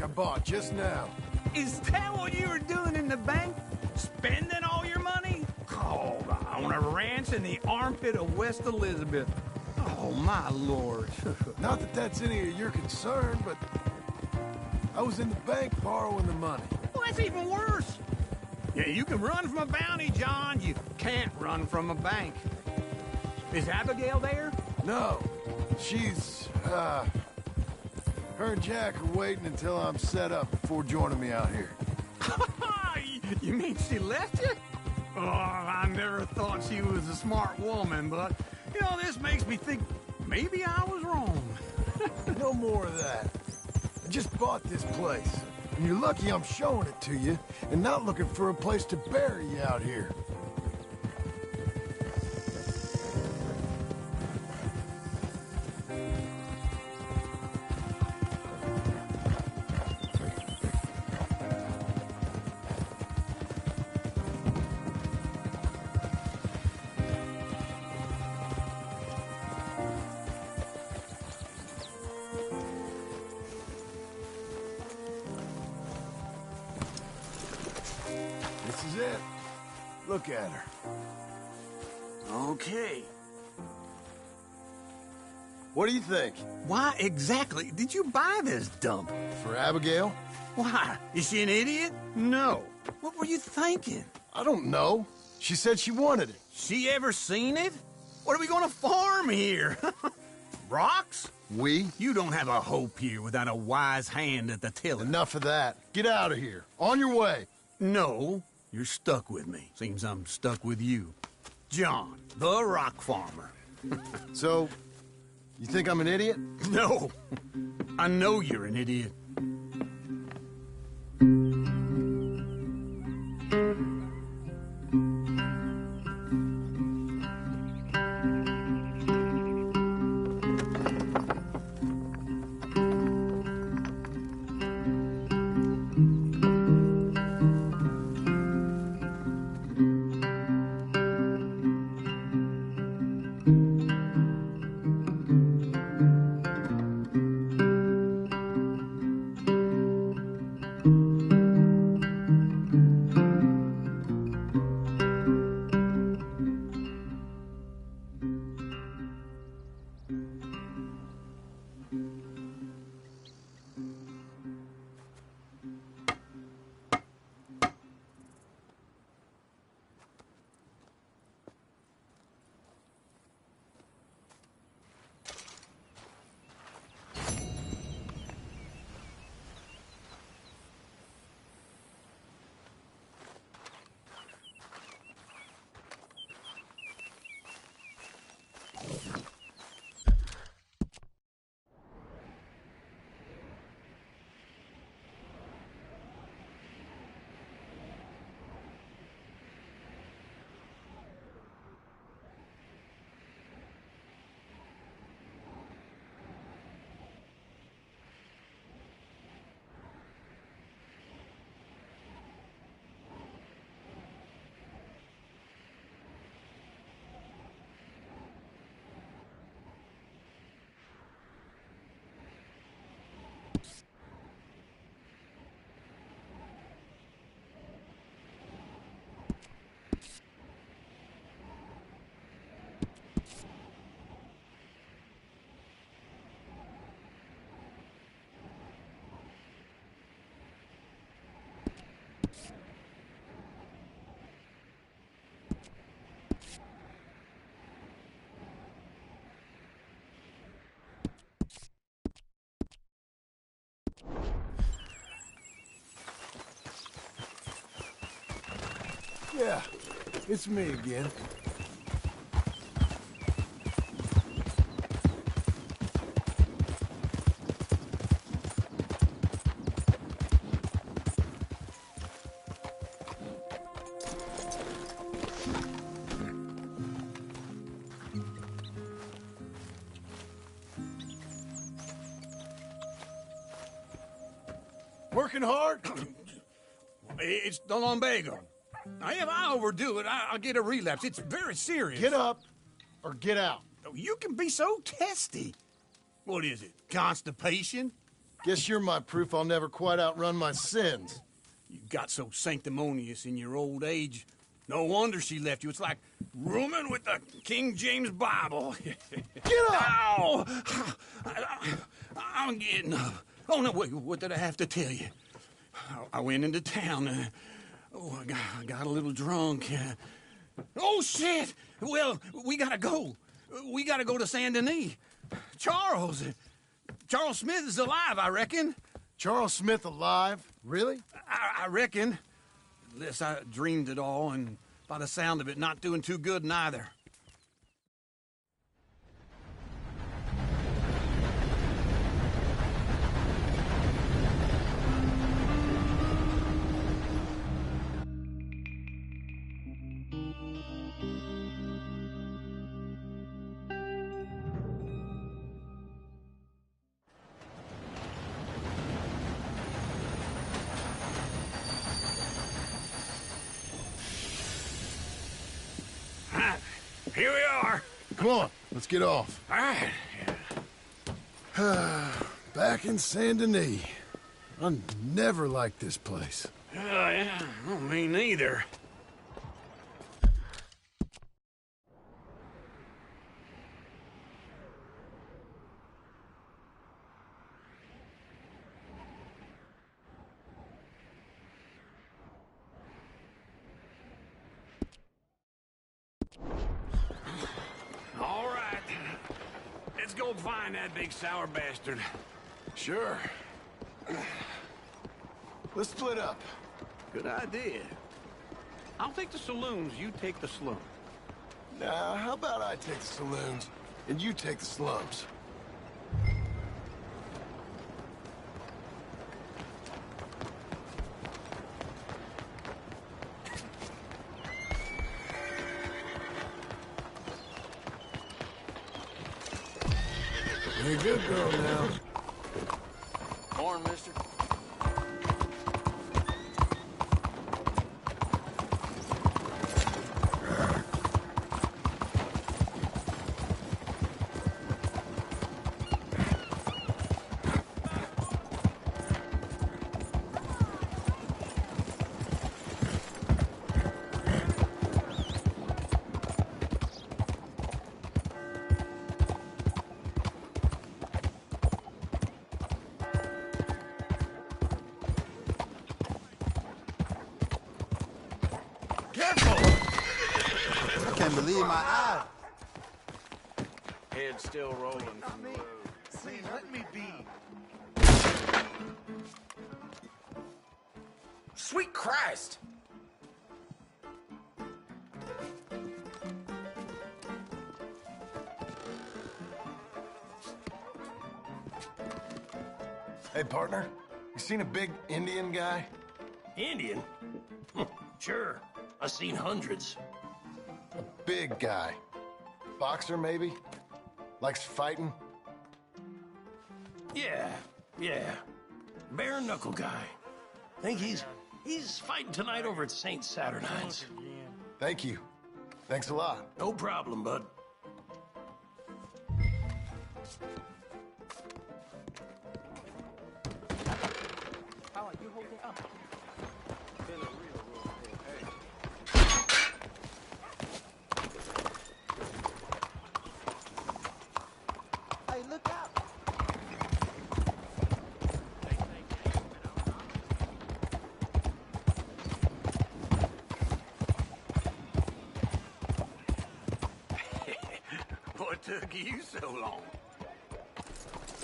bought just now. Is that what you were doing in the bank? Spending all your money? Oh, on a ranch in the armpit of West Elizabeth. Oh, my lord. Not that that's any of your concern, but I was in the bank borrowing the money. Well, that's even worse. Yeah, you can run from a bounty, John. You can't run from a bank. Is Abigail there? No. She's, her and Jack are waiting until I'm set up before joining me out here. You mean she left you? Oh, I never thought she was a smart woman, but, you know, this makes me think maybe I was wrong. No more of that. I just bought this place, and you're lucky I'm showing it to you and not looking for a place to bury you out here. This is it. Look at her. Okay. What do you think? Why exactly did you buy this dump? For Abigail? Why? Is she an idiot? No. What were you thinking? I don't know. She said she wanted it. She ever seen it? What are we gonna farm here? Rocks? We? You don't have a hope here without a wise hand at the tiller. Enough of that. Get out of here. On your way. No, you're stuck with me. Seems I'm stuck with you. John, the rock farmer. So, you think I'm an idiot? No. I know you're an idiot. Yeah, it's me again. Working hard? It's the lumbago. If I overdo it, I'll get a relapse. It's very serious. Get up or get out. You can be so testy. What is it, constipation? Guess you're my proof I'll never quite outrun my sins. You got so sanctimonious in your old age. No wonder she left you. It's like rooming with the King James Bible. Get up! Ow! I'm getting up. Oh, no, wait, what did I have to tell you? I went into town. I got a little drunk. Oh, shit! Well, we gotta go. We gotta go to Saint Denis. Charles Smith is alive, I reckon. Charles Smith alive? Really? I reckon. Unless I dreamed it all, and by the sound of it, not doing too good neither. Here we are. Come on, let's get off. All right. Back in Saint Denis. I never liked this place. Yeah, well, me neither. go find that big sour bastard? Sure. Let's split up. Good idea. I'll take the saloons, you take the slums. Now, how about I take the saloons, and you take the slums? You're a good girl now. Morning, mister. I can't believe my eyes. Head still rolling from the road. Please, let me be. Sweet Christ! Hey, partner. You seen a big Indian guy? Indian? Sure. I've seen hundreds. A big guy. Boxer, maybe? Likes fighting? Yeah. Bare knuckle guy. Think he's fighting tonight over at St. Saturnine's. Thank you. Thanks a lot. No problem, bud. How are you holding up? Hey, look out. What took you so long?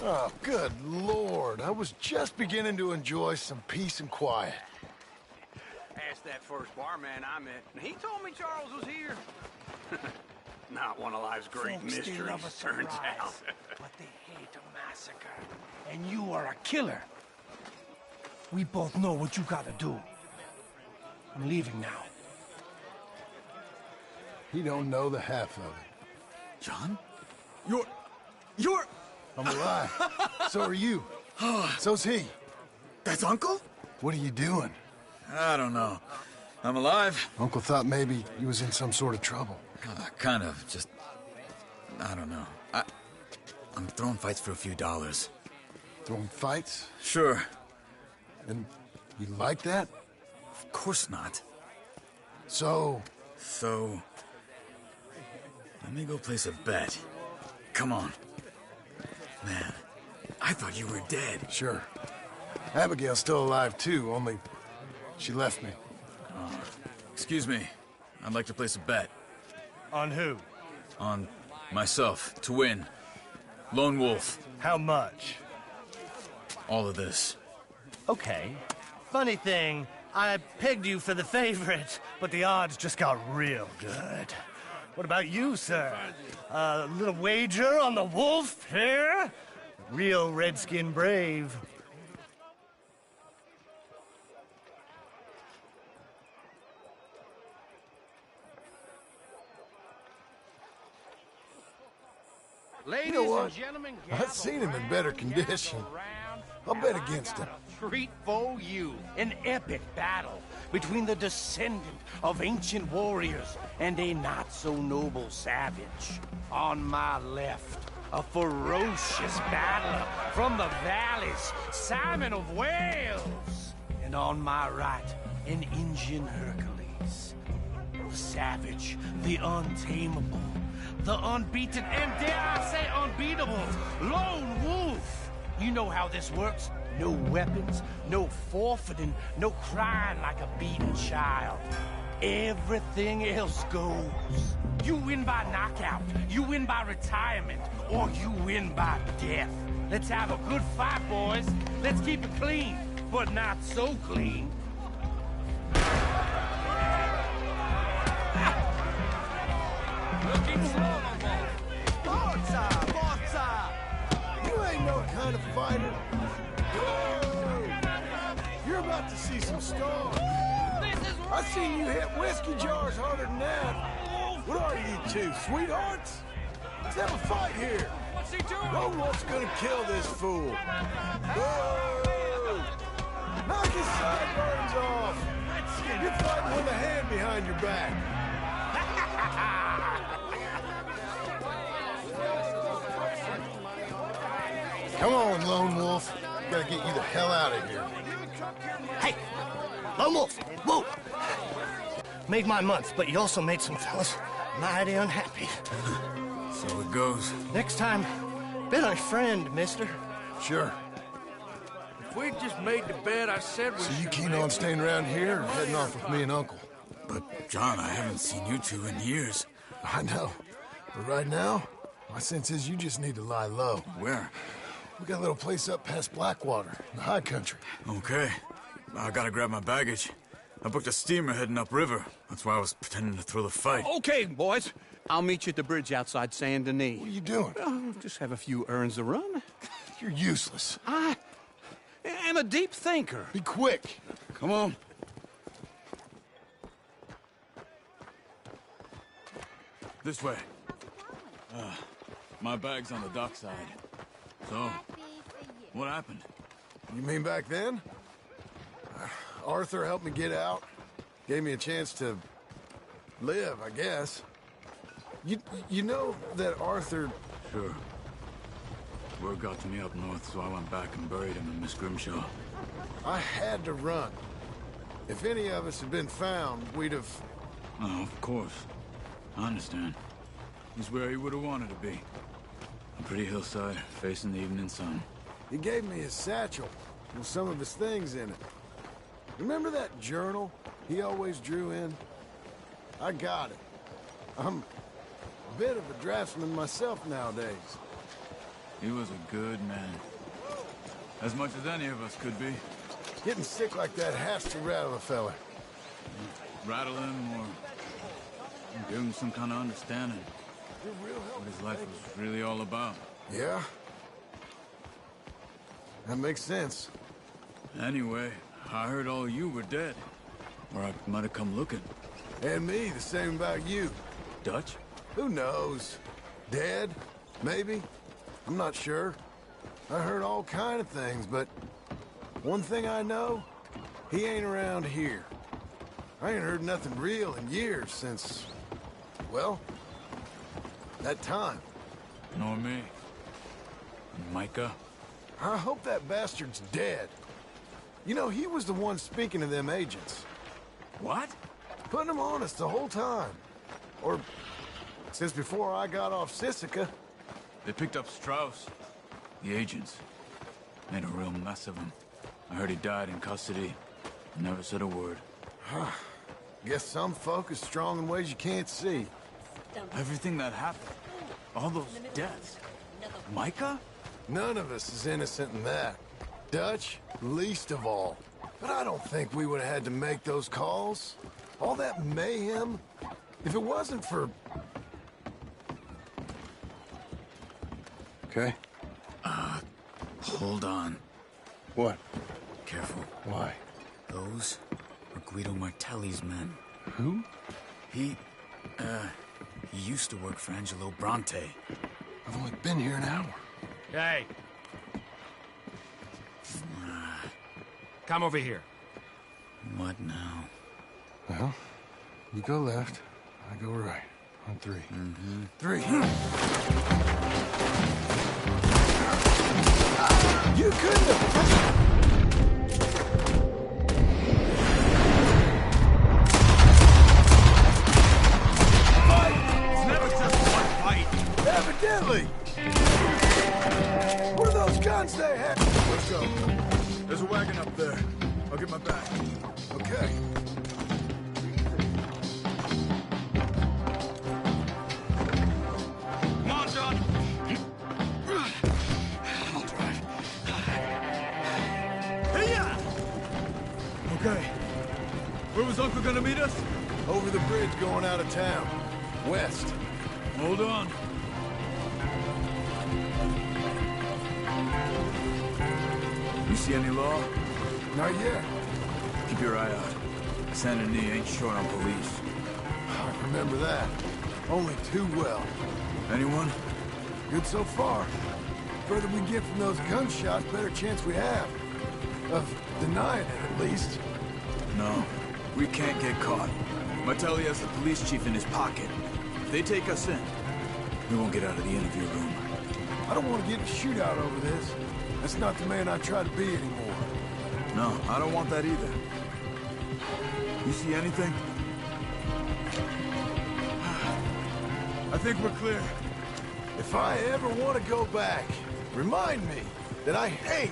Oh, good Lord. I was just beginning to enjoy some peace and quiet. Asked that first barman I met, and he told me Charles was here. Not one of life's great Folks, they mysteries, love a turns surprise, out. but they hate a massacre. And you are a killer. We both know what you gotta do. I'm leaving now. He don't know the half of it. John? You're... I'm alive. So are you. So's he. That's Uncle? What are you doing? I don't know. I'm alive. Uncle thought maybe he was in some sort of trouble. Kind of. Just... I don't know. I'm throwing fights for a few dollars. Throwing fights? Sure. And you like that? Of course not. So... Let me go place a bet. Come on. Man, I thought you were dead. Sure. Abigail's still alive, too, only she left me. Excuse me. I'd like to place a bet. On who? On myself, to win. Lone Wolf. How much? All of this. Okay. Funny thing, I pegged you for the favorite, but the odds just got real good. What about you, sir? A little wager on the wolf here? Real redskin brave. You know what? I've seen him in better condition. I'll bet against him. Treat for you an epic battle between the descendant of ancient warriors and a not-so-noble savage. On my left, a ferocious battler from the valleys, Simon of Wales. And on my right, an Indian Hercules. The savage, the untamable, the unbeaten, and dare I say unbeatable, Lone Wolf. You know how this works. No weapons, no forfeiting, no crying like a beaten child. everything else goes. You win by knockout, you win by retirement, or you win by death. Let's have a good fight, boys. Let's keep it clean, but not so clean. Looking slow, my man. Forza! You ain't no kind of fighter. Whoa! You're about to see some stars. I seen you hit whiskey jars harder than that. What are you two, sweethearts? Let's have a fight here. What's he doing? Lone Wolf's gonna kill this fool. Whoa! Knock his sideburns off. You're fighting with a hand behind your back. Come on, Lone Wolf. Gotta get you the hell out of here. Hey, Lone Wolf, whoa! Made my month, but you also made some fellas mighty unhappy. So it goes. Next time, be my friend, mister. Sure. If we'd just made the bed I said we So you should keen make. on staying around here or heading off with me and Uncle? But, John, I haven't seen you two in years. I know. But right now, my sense is you just need to lie low. Where? We got a little place up past Blackwater, in the high country. Okay. I gotta grab my baggage. I booked a steamer heading upriver. That's why I was pretending to throw the fight. Okay, boys. I'll meet you at the bridge outside Saint Denis. What are you doing? Just have a few errands to run. You're useless. I am a deep thinker. Be quick. Come on. This way. My bag's on the dockside. So, what happened? You mean back then? Arthur helped me get out. Gave me a chance to live, I guess. You know that Arthur... Sure. Word got to me up north, so I went back and buried him in Miss Grimshaw. I had to run. If any of us had been found, we'd have... Oh, of course. I understand. He's where he would have wanted to be. A pretty hillside, facing the evening sun. He gave me his satchel with some of his things in it. Remember that journal he always drew in? I got it. I'm a bit of a draftsman myself nowadays. He was a good man. As much as any of us could be. Getting sick like that has to rattle a fella. Rattle him or give him some kind of understanding. What his life was really all about. Yeah? That makes sense. Anyway, I heard all you were dead. Or I might have come looking. And me, the same about you. Dutch? Who knows? Dead? Maybe? I'm not sure. I heard all kind of things, but one thing I know, he ain't around here. I ain't heard nothing real in years since, well, that time. Nor me. And Micah? I hope that bastard's dead. You know, he was the one speaking to them agents. What? Putting them on us the whole time. Or since before I got off Sisika. They picked up Strauss. The agents. Made a real mess of him. I heard he died in custody. Never said a word. Guess some folk is strong in ways you can't see. Everything that happened. All those deaths. Micah? None of us is innocent in that. Dutch, least of all. But I don't think we would have had to make those calls. All that mayhem. If it wasn't for... Okay? Hold on. What? Careful. Why? Those are Guido Martelli's men. Who? He used to work for Angelo Bronte. I've only been here an hour. Hey. Come over here. What now? Well, you go left, I go right. On three. Mm-hmm. 3. You couldn't have... It's never just one fight. Evidently! What are those guns they have? Let's go. There's a wagon up there. I'll get my back. Okay. Okay. Where was Uncle gonna meet us? Over the bridge going out of town. West. Hold on. You see any law? Not yet. Keep your eye out. Saint Denis ain't short on police. I remember that. Only too well. Anyone? Good so far. Further we get from those gunshots, better chance we have. Of denying it, at least. No. We can't get caught. Martelli has the police chief in his pocket. If they take us in, we won't get out of the interview room. I don't want to get in a shootout over this. That's not the man I try to be anymore. No, I don't want that either. You see anything? I think we're clear. If I ever want to go back, remind me that I hate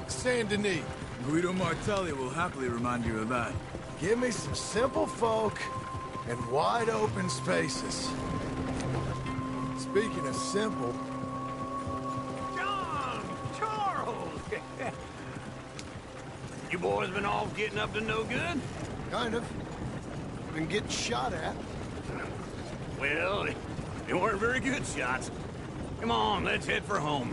Saint Denis. Guido Martelli will happily remind you of that. Give me some simple folk and wide open spaces. Speaking of simple... John! Charles! You boys been all getting up to no good? Kind of. Been getting shot at. Well, they weren't very good shots. Come on, let's head for home.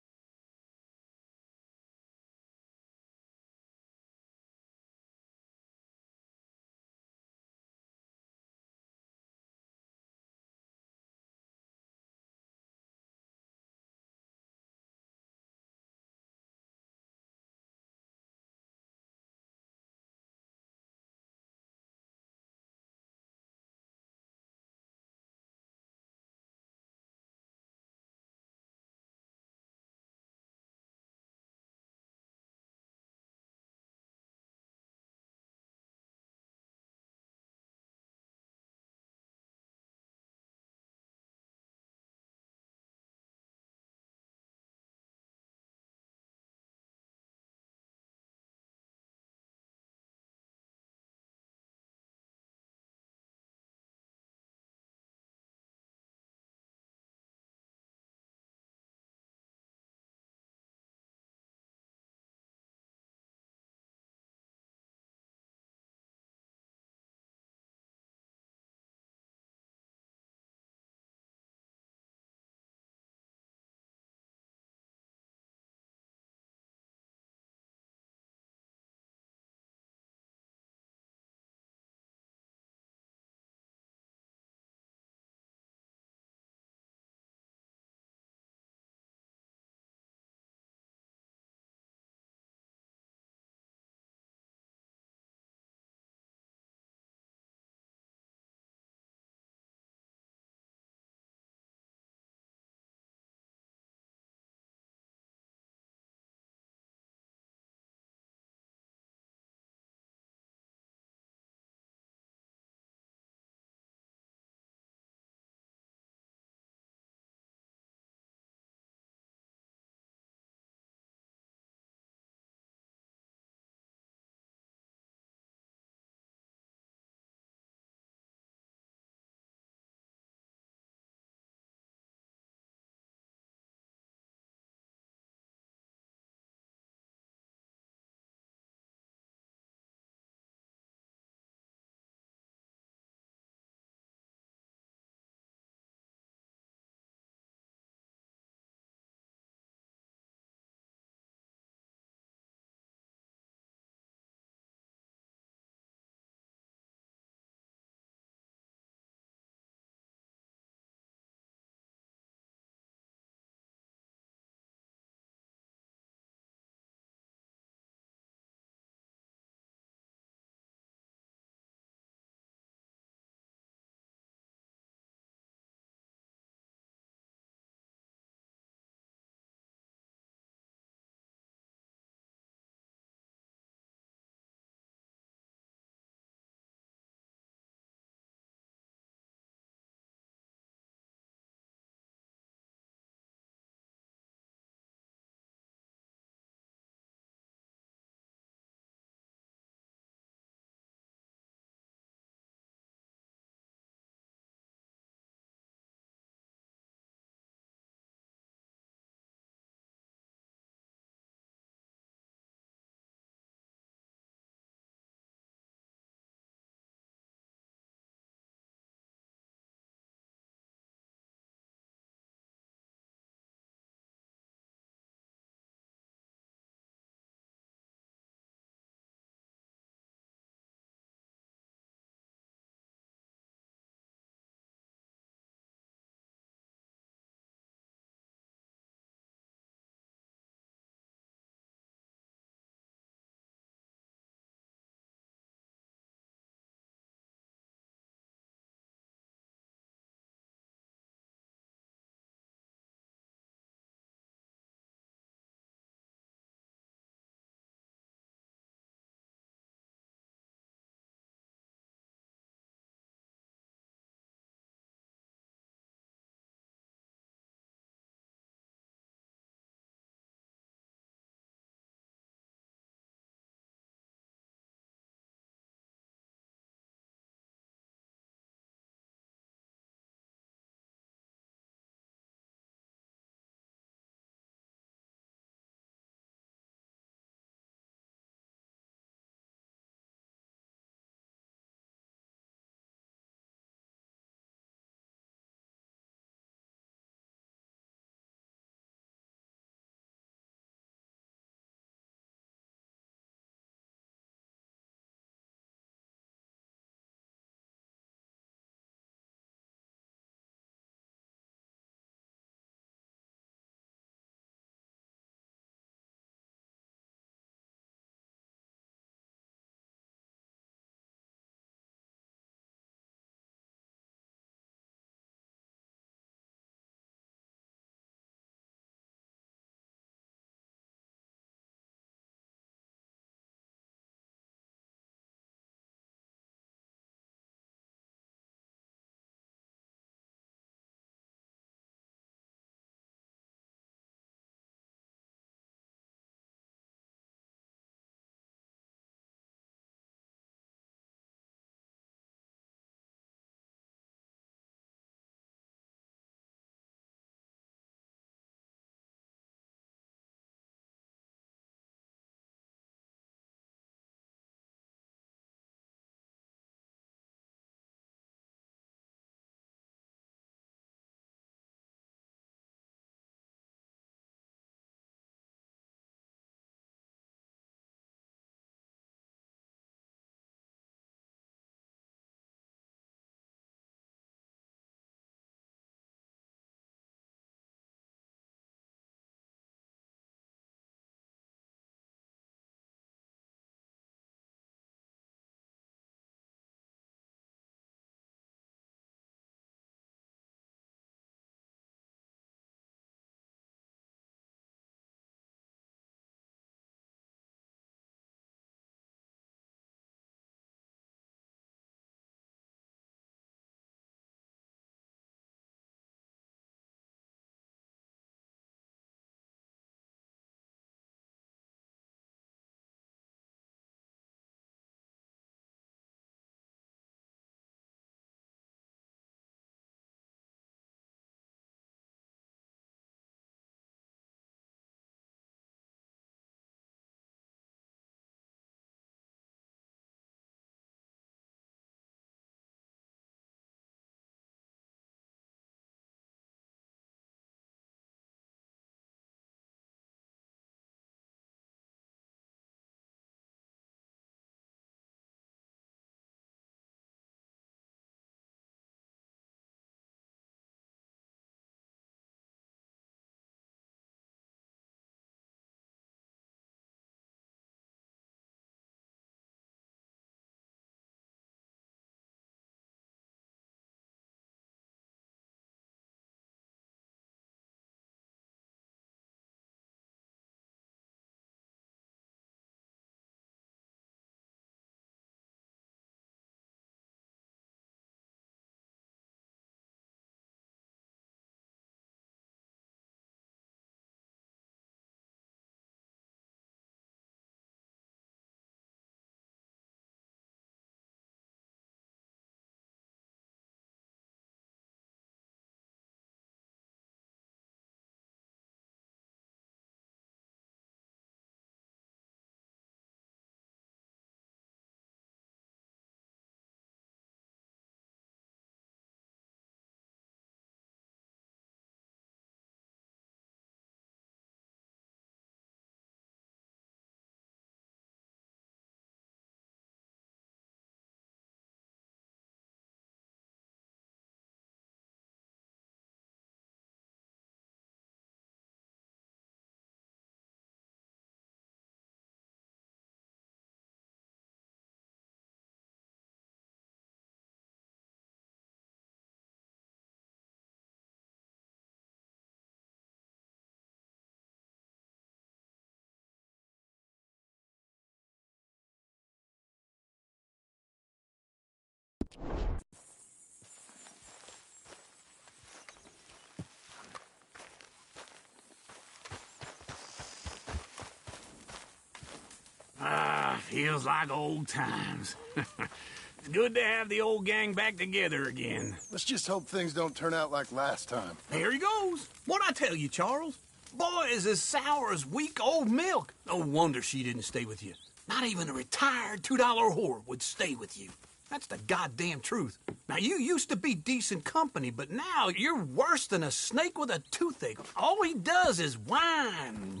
Feels like old times. It's good to have the old gang back together again. Let's just hope things don't turn out like last time. Here he goes. What'd I tell you, Charles? Boy is as sour as weak old milk. No wonder she didn't stay with you. Not even a retired $2 whore would stay with you. That's the goddamn truth. Now, you used to be decent company, but now you're worse than a snake with a toothache. All he does is whine.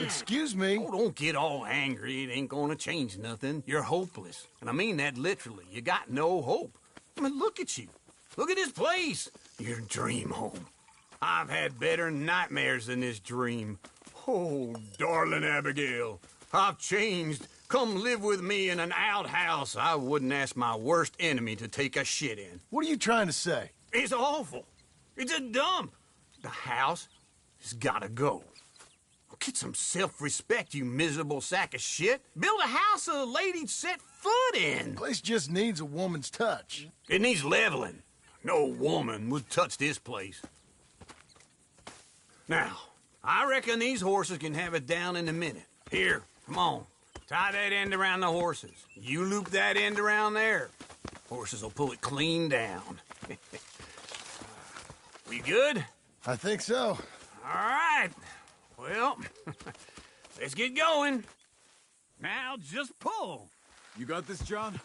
Excuse me? Oh, don't get all angry. It ain't gonna change nothing. You're hopeless. And I mean that literally. You got no hope. I mean, look at you. Look at this place. Your dream home. I've had better nightmares than this dream. Oh, darling Abigail, I've changed. Come live with me in an outhouse I wouldn't ask my worst enemy to take a shit in. What are you trying to say? It's awful. It's a dump. The house has gotta go. Get some self-respect, you miserable sack of shit. Build a house a lady'd set foot in. The place just needs a woman's touch. It needs leveling. No woman would touch this place. Now, I reckon these horses can have it down in a minute. Here, come on. Tie that end around the horses. You loop that end around there. Horses will pull it clean down. We good? I think so. All right. Well, let's get going. Now, just pull. You got this, John?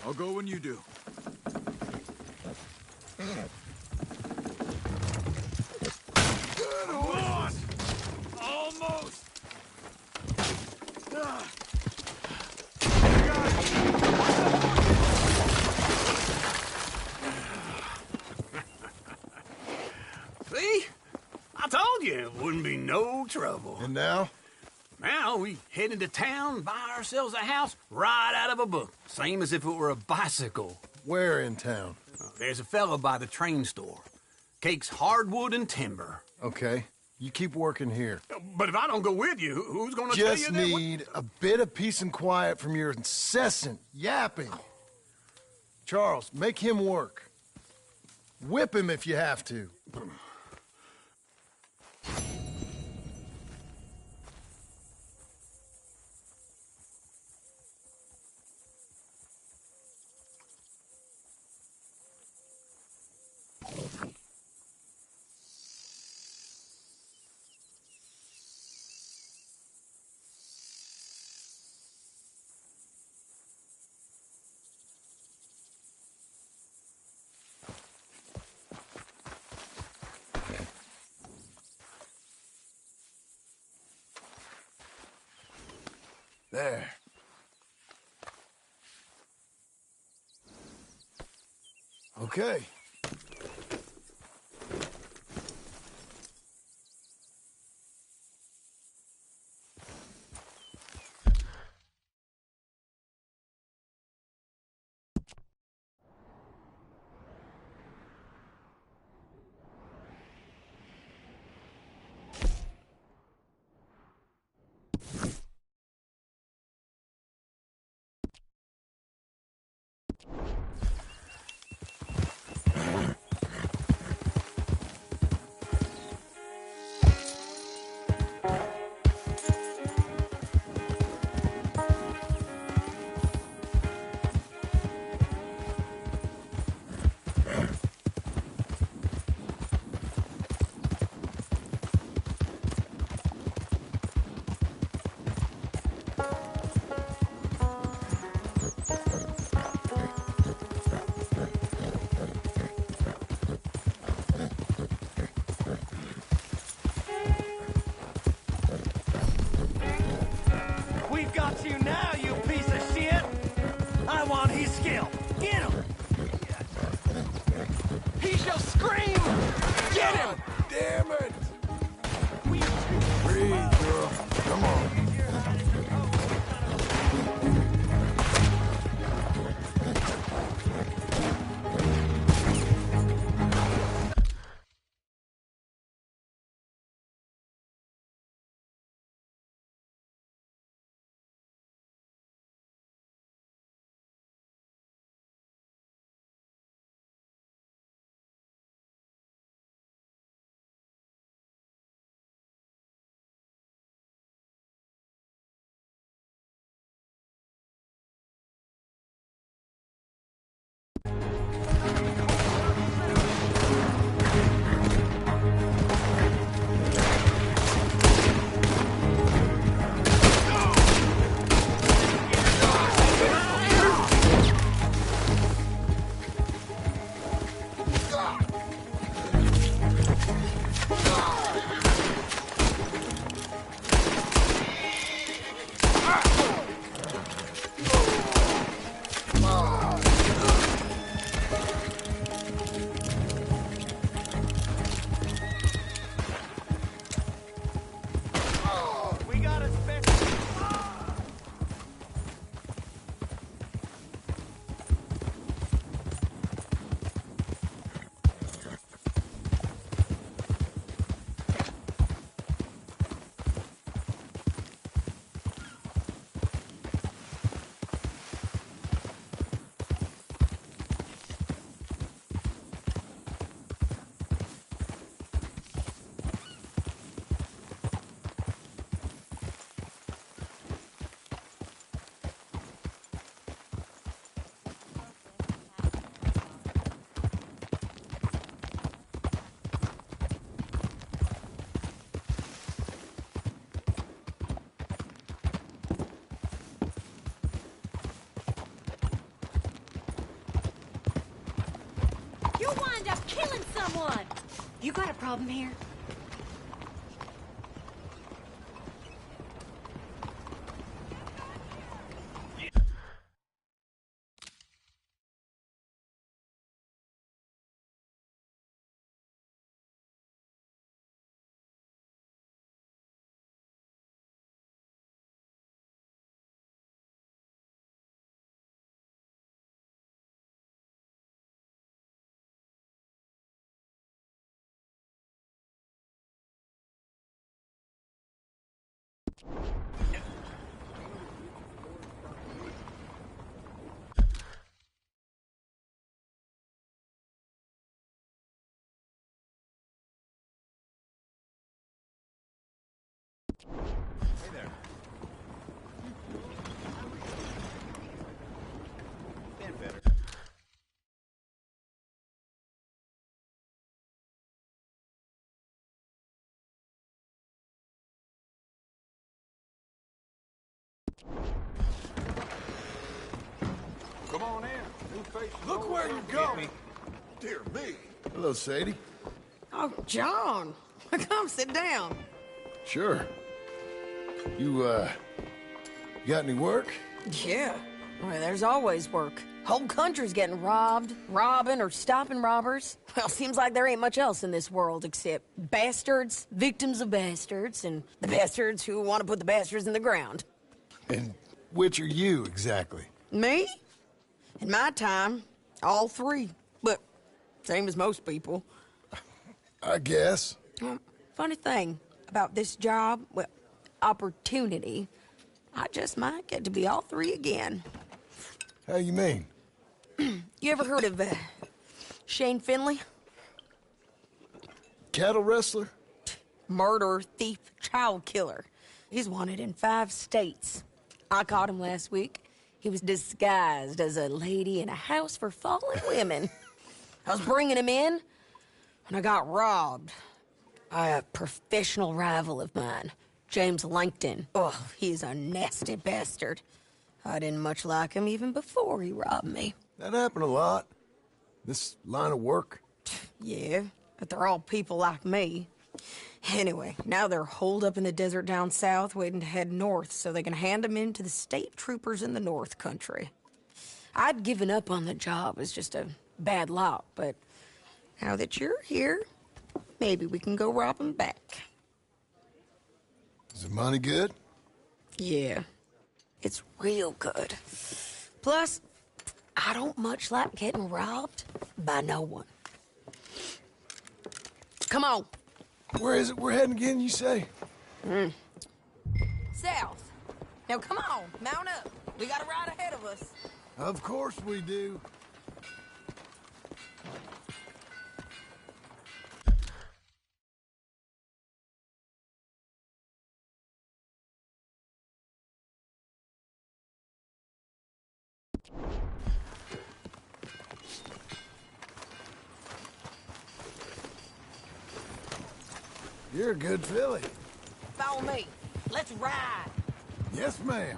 I'll go when you do. Good horse! Almost! See? I told you it wouldn't be no trouble. And now? Now we head into town, buy ourselves a house right out of a book. Same as if it were a bicycle. Where in town? There's a fellow by the train store. Cakes hardwood and timber. Okay. You keep working here. But if I don't go with you, who's gonna tell you Just that? need a bit of peace and quiet from your incessant yapping. Charles, make him work. Whip him if you have to. There. Okay. killing someone. You got a problem here? Hey there. Been better. Come on in. New face. Look where you're going. Dear me. Hello, Sadie. Oh, John. Come sit down. Sure. You got any work? Yeah. Well, there's always work. Whole country's getting robbed, robbing, or stopping robbers. Well, seems like there ain't much else in this world except bastards, victims of bastards, and the bastards who want to put the bastards in the ground. And which are you, exactly? Me? In my time, all three. But same as most people. I guess. Funny thing about this job, well, opportunity, I just might get to be all three again. How you mean? You ever heard of Shane Finley? Cattle wrestler? Murderer, thief, child killer. He's wanted in 5 states. I caught him last week. He was disguised as a lady in a house for fallen women. I was bringing him in, and I got robbed by a professional rival of mine, James Langton. Oh, he's a nasty bastard. I didn't much like him even before he robbed me. That happened a lot. This line of work. Yeah, but they're all people like me. Anyway, now they're holed up in the desert down south, waiting to head north so they can hand them in to the state troopers in the north country. I'd given up on the job as just a bad lot, but now that you're here, maybe we can go rob them back. Is the money good? Yeah, it's real good. Plus, I don't much like getting robbed by no one. Come on. Where is it we're heading again, you say? South. Now come on, mount up. We got a ride ahead of us. Of course we do. You're a good filly. Follow me. Let's ride. Yes, ma'am.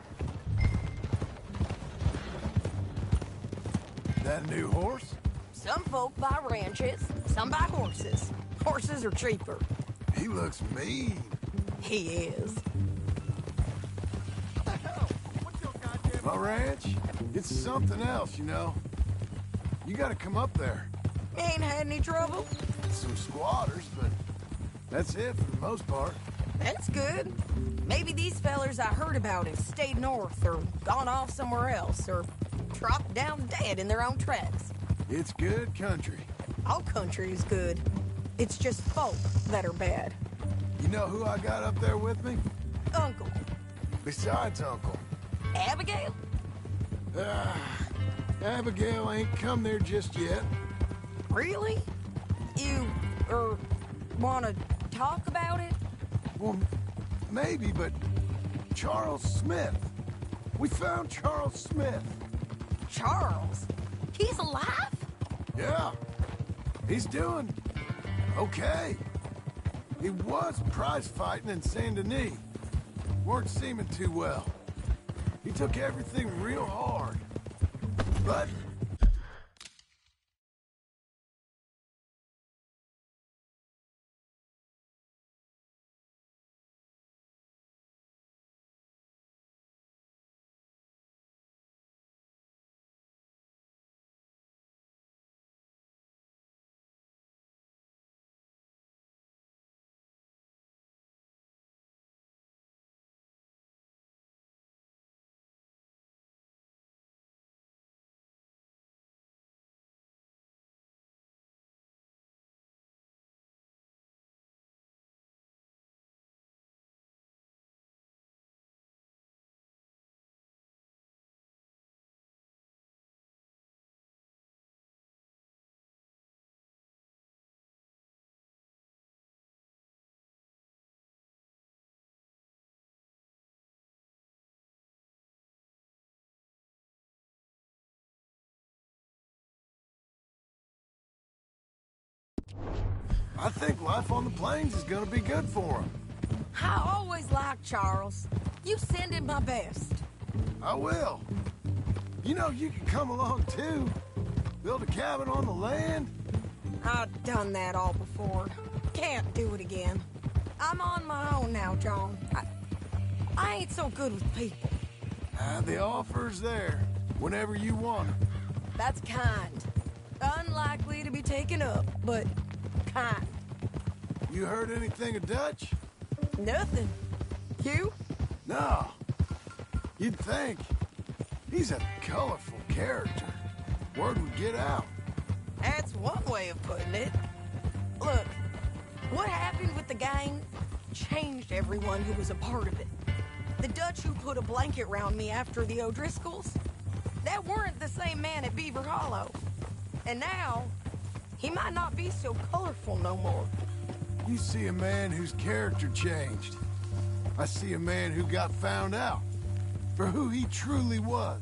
That a new horse? Some folk buy ranches, some buy horses. Horses are cheaper. He looks mean. He is. My ranch? It's something else, you know. You gotta come up there. Ain't had any trouble? Some squatters, but that's it for the most part. That's good. Maybe these fellers I heard about have stayed north or gone off somewhere else or dropped down dead in their own tracks. It's good country. All country is good. It's just folk that are bad. You know who I got up there with me? Uncle. Besides Uncle. Abigail? Abigail ain't come there just yet. Really? You, wanna talk about it? Well, maybe, but Charles Smith. We found Charles Smith. Charles? He's alive? Yeah. He's doing okay. He was prize fighting in Saint Denis. Weren't seeming too well. He took everything real hard. But I think life on the plains is gonna be good for him. I always liked Charles. You send him my best. I will. You know, you can come along too. Build a cabin on the land. I've done that all before. Can't do it again. I'm on my own now, John. I ain't so good with people. The offer's there, whenever you want it. That's kind. Unlikely to be taken up, but kind. You heard anything of Dutch? Nothing. You? No. You'd think. He's a colorful character. Word would get out. That's one way of putting it. Look, what happened with the gang changed everyone who was a part of it. The Dutch who put a blanket round me after the O'Driscolls, that weren't the same man at Beaver Hollow. And now, he might not be so colorful no more. You see a man whose character changed. I see a man who got found out for who he truly was.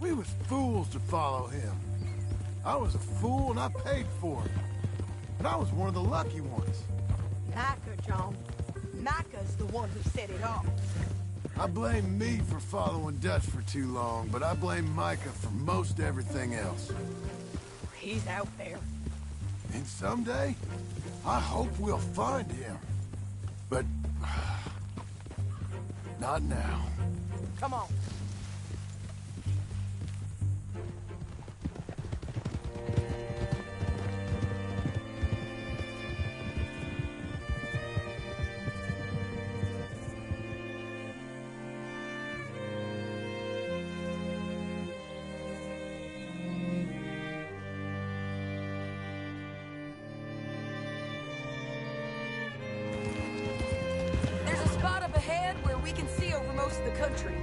We was fools to follow him. I was a fool and I paid for it. But I was one of the lucky ones. Micah, John. Micah's the one who set it off. I blame me for following Dutch for too long, but I blame Micah for most everything else. He's out there. And someday, I hope we'll find him. But... not now. Come on. Country.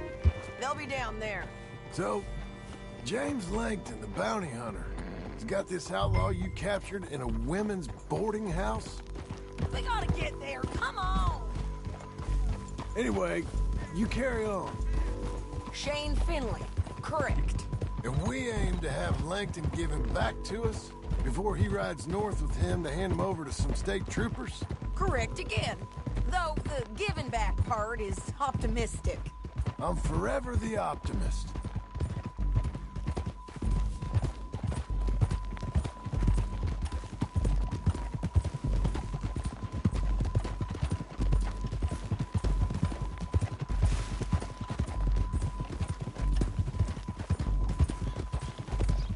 They'll be down there. So, James Langton, the bounty hunter, has got this outlaw you captured in a women's boarding house? We gotta get there. Come on! Anyway, you carry on. Shane Finley. Correct. And we aim to have Langton give him back to us before he rides north with him to hand him over to some state troopers? Correct again. Though the giving back part is optimistic. I'm forever the optimist.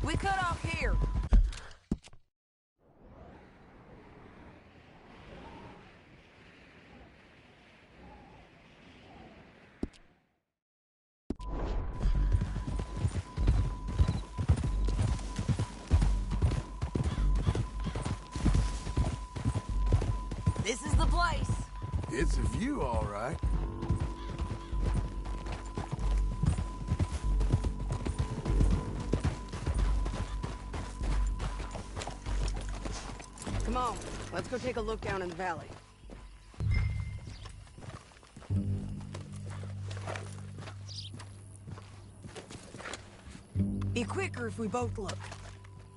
We cut off here. This is the place. It's a view, all right. Come on, let's go take a look down in the valley. Be quicker if we both look.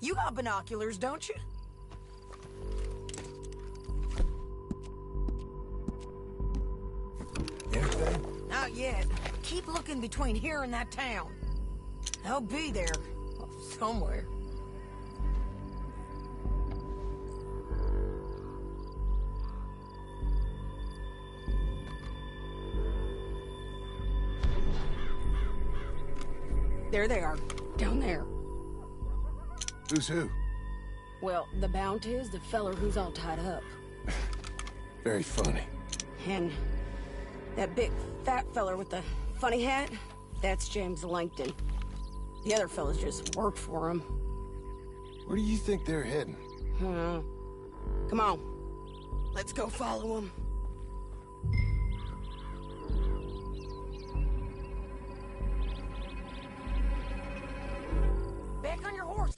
You got binoculars, don't you? Anything? Not yet. Keep looking between here and that town. They'll be there. Somewhere. There they are. Down there. Who's who? Well, the Bounty is the feller who's all tied up. Very funny. And that big fat feller with the funny hat, that's James Langton. The other fellas just work for him. Where do you think they're heading? Come on. Let's go follow them. Back on your horse.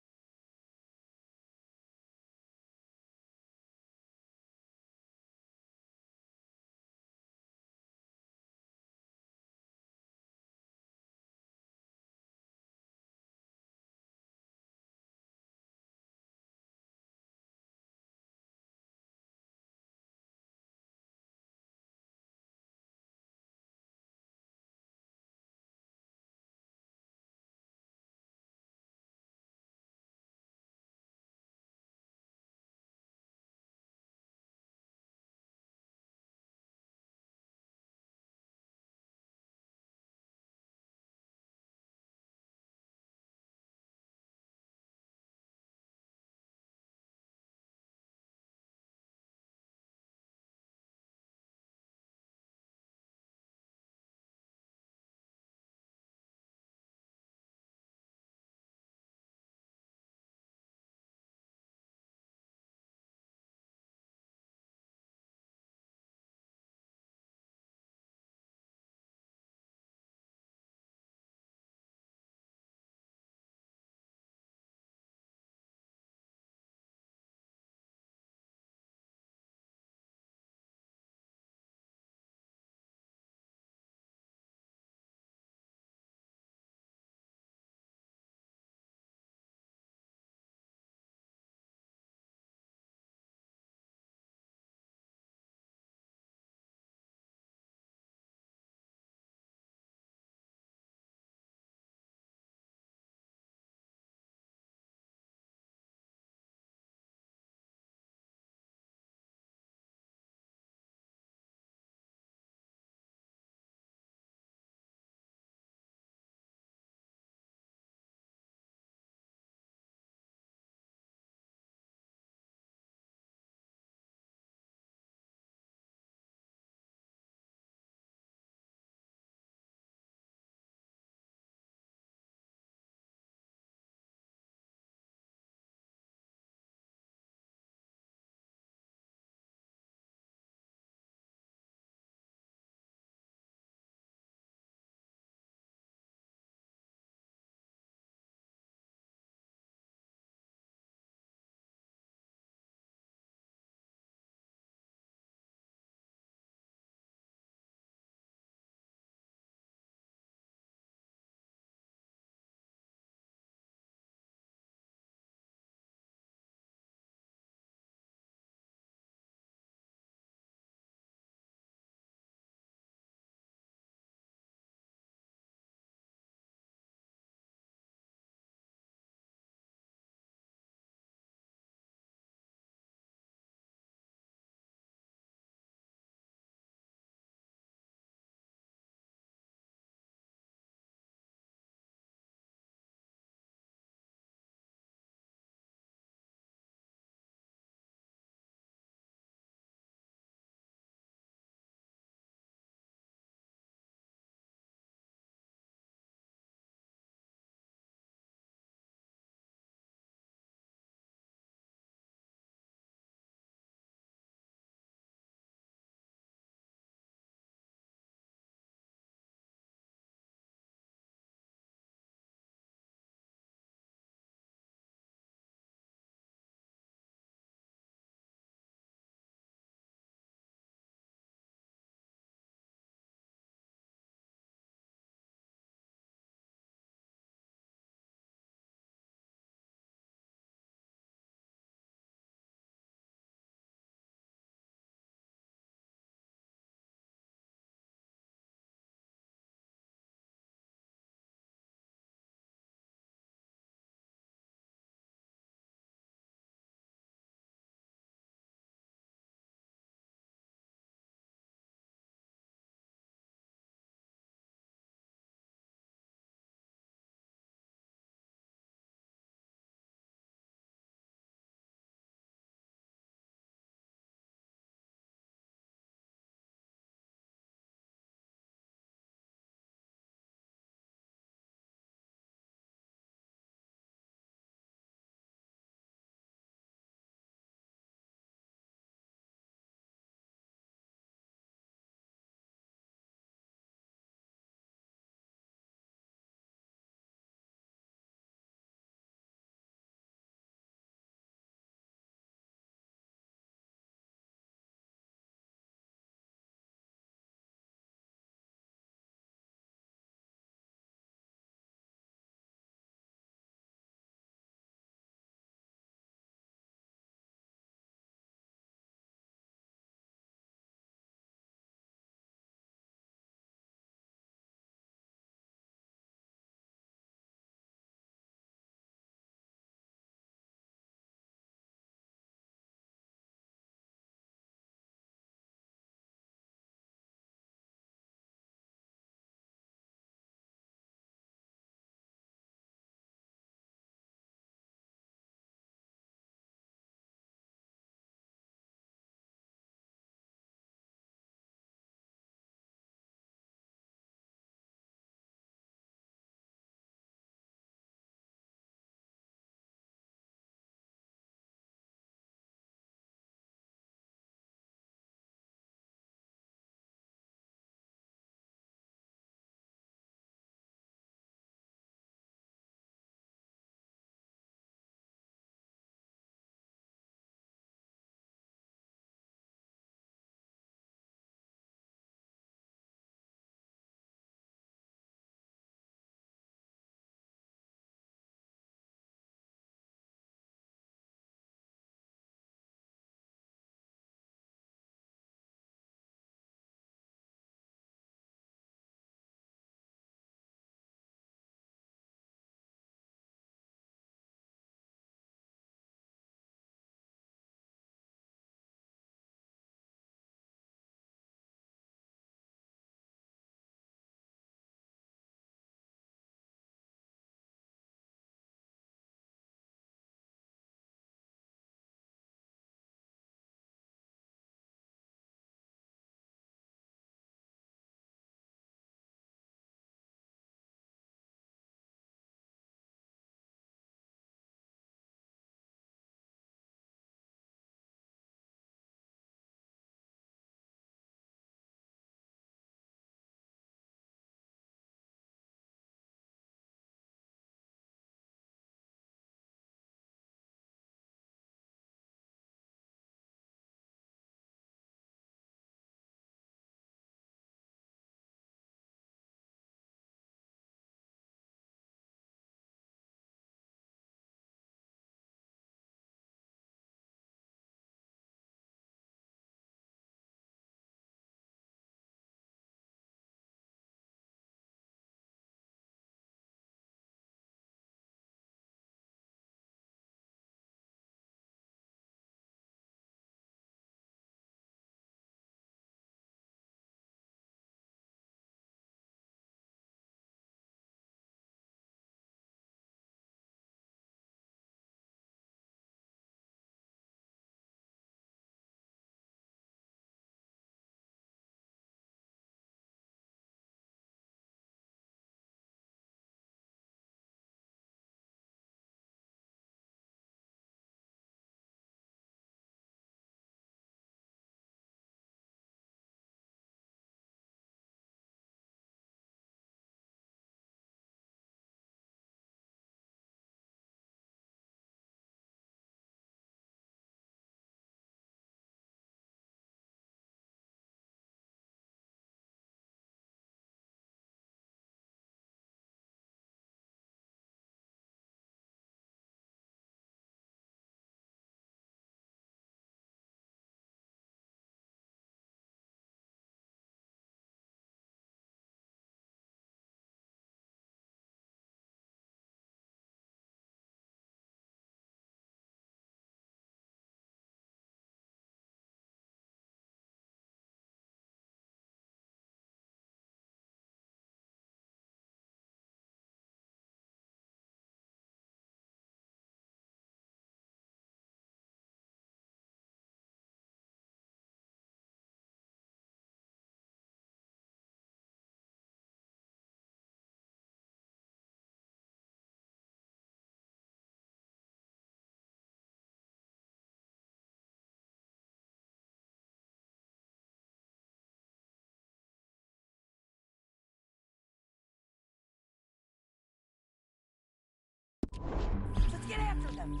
get after them.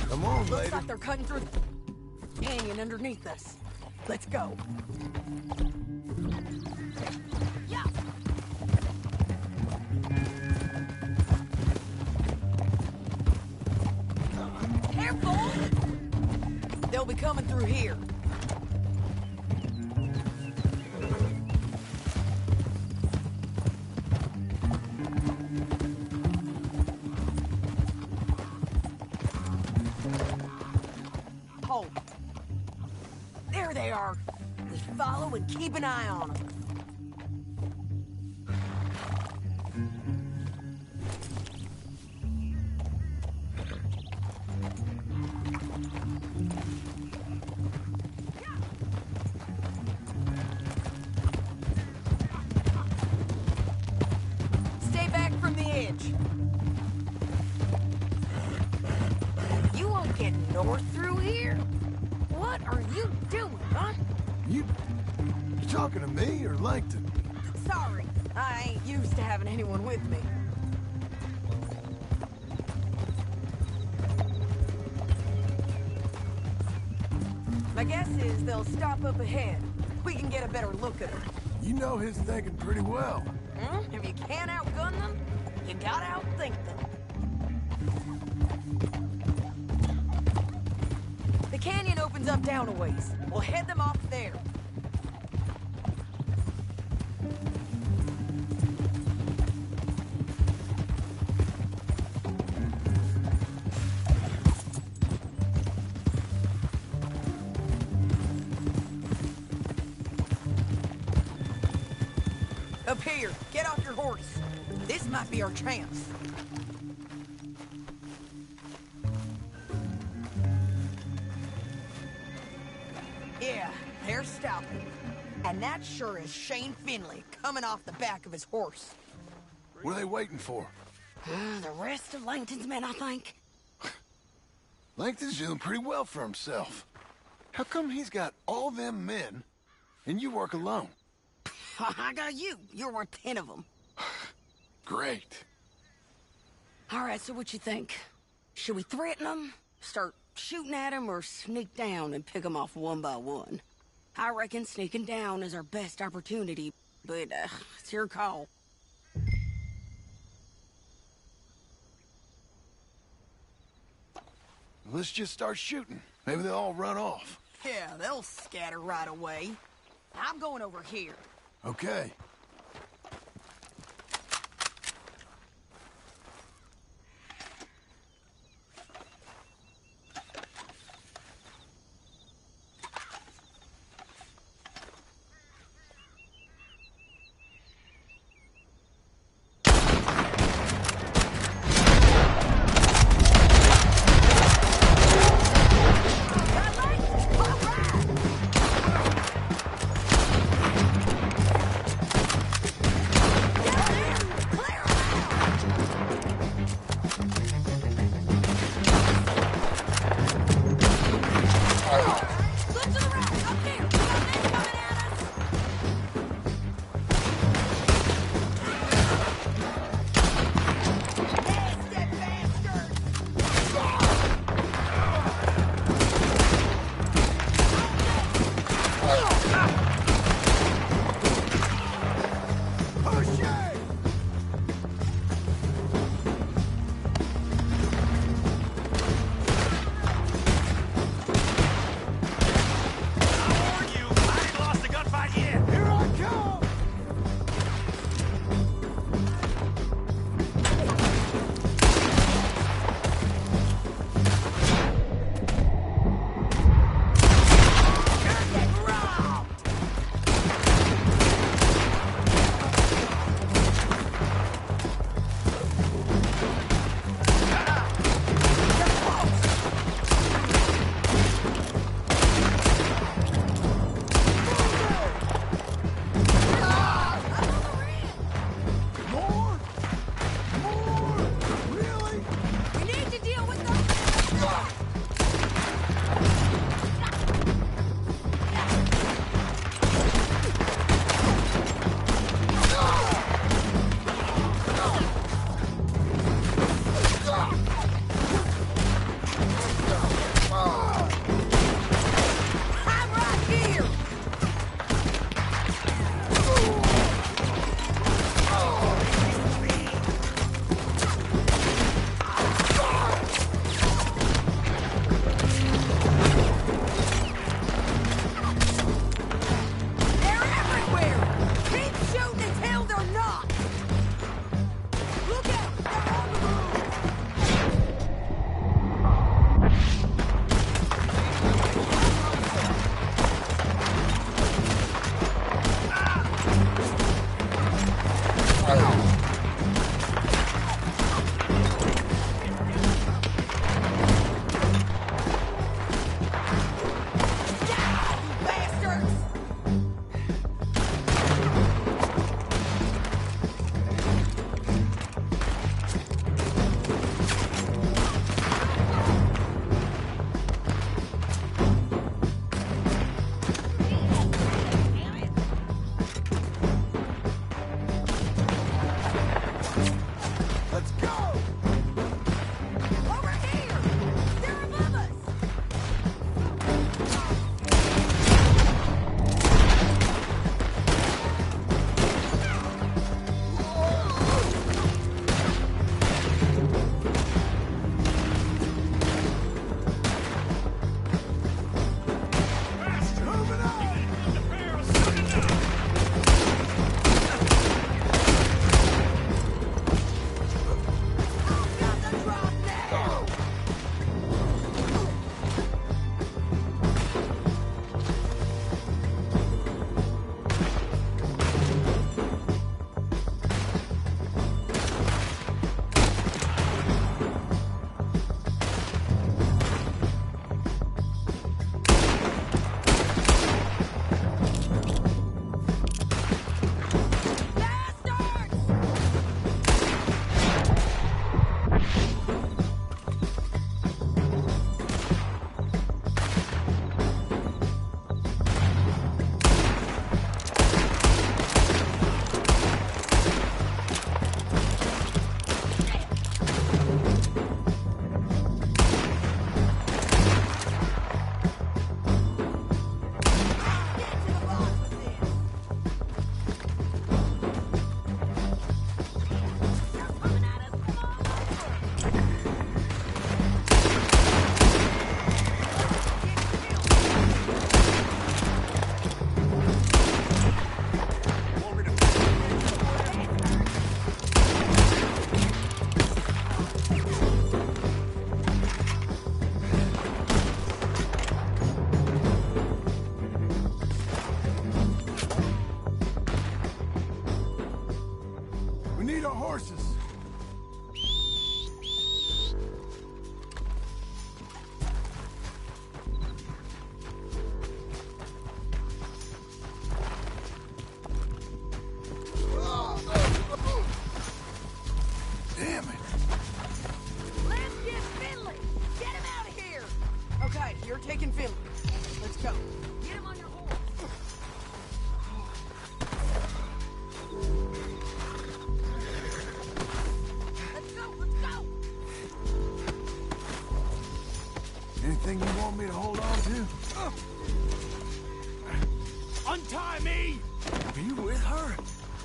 Come on, Looks lady. like they're cutting through the canyon underneath us. Let's go. Yeah. Careful! They'll be coming through here. Hold. There they are. Just follow and keep an eye on them. Stay back from the edge. You won't get north through here? What are you doing, huh? You talking to me or Langton? Sorry, I ain't used to having anyone with me. My guess is they'll stop up ahead. We can get a better look at them. You know his thinking pretty well. If you can't outgun them, you gotta outthink them. The canyon opens up down a ways. We'll head them off there. Up here, get off your horse. This might be our chance. Yeah, they're stopping. And that sure is Shane Finley coming off the back of his horse. What are they waiting for? The rest of Langton's men, I think. Langton's doing pretty well for himself. How come he's got all them men and you work alone? I got you. You're worth 10 of them. Great. All right, so what you think? Should we threaten them, start shooting at them, or sneak down and pick them off one by one? I reckon sneaking down is our best opportunity, but it's your call. Let's just start shooting. Maybe they'll all run off. Yeah, they'll scatter right away. I'm going over here. Okay.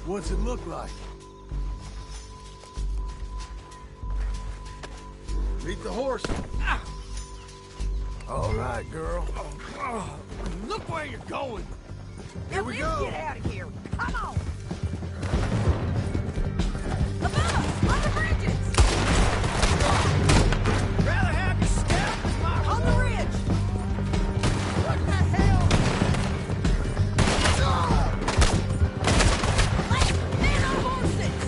What's it look like? Meet the horse. Ah. All right, girl. Look where you're going. Here we go. Get out of here. Come on. Above, on the bridges. Rather have you scalp as my On the ridge. What the hell? Men on horses.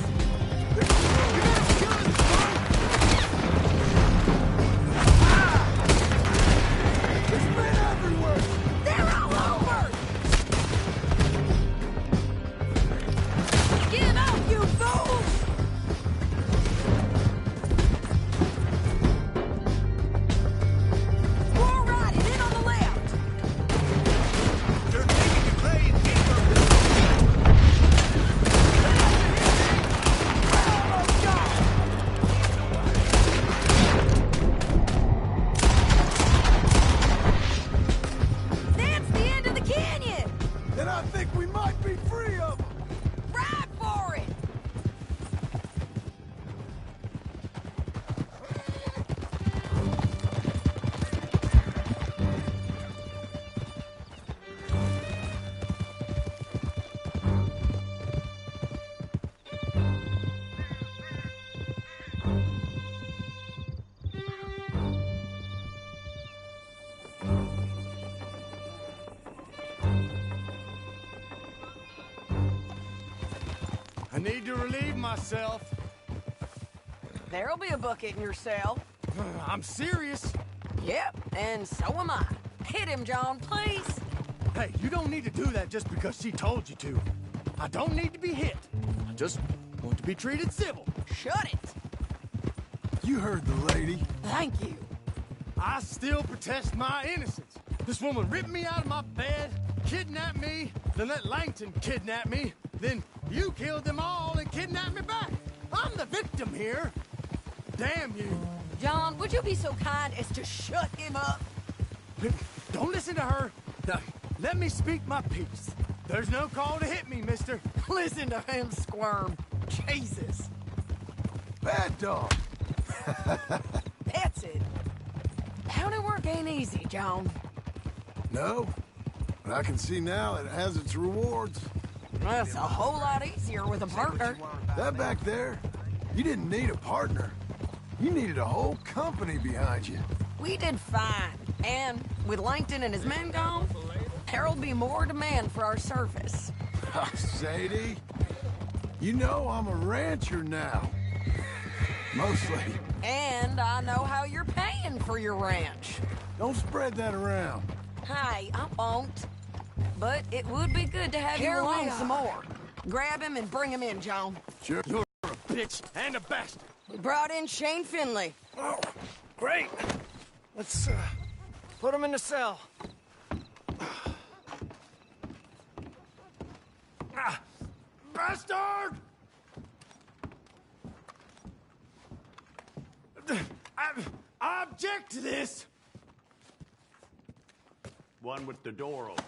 There's men everywhere. They're all over. Get out, you fools. War riding in on the left. They're taking the train. That's the end of the canyon. Then I think we might be free of them. Ride for it. I need to relieve myself. There'll be a bucket in your cell. I'm serious. Yep, and so am I. Hit him, John, please. Hey, you don't need to do that just because she told you to. I don't need to be hit. I just want to be treated civil. Shut it. You heard the lady. Thank you. I still protest my innocence. This woman ripped me out of my bed, kidnapped me, then let Langton kidnap me, then you killed them all and kidnapped me back. I'm the victim here. Damn you. John, would you be so kind as to shut him up? Don't listen to her. Now, let me speak my piece. There's no call to hit me, mister. Listen to him squirm. Jesus. Bad dog. That's it. County work ain't easy, John. No, but I can see now it has its rewards. That's a whole lot easier with a partner. That back there, you didn't need a partner. You needed a whole company behind you. We did fine. And with Langton and his men gone, there'll be more demand for our service. Sadie, you know I'm a rancher now. Mostly. And I know how you're paying for your ranch. Don't spread that around. Hey, I won't. But it would be good to have you along some more. Grab him and bring him in, John. Sure. You're a bitch and a bastard. We brought in Shane Finley. Oh, great. Let's put him in the cell. Bastard! I object to this. One with the door open.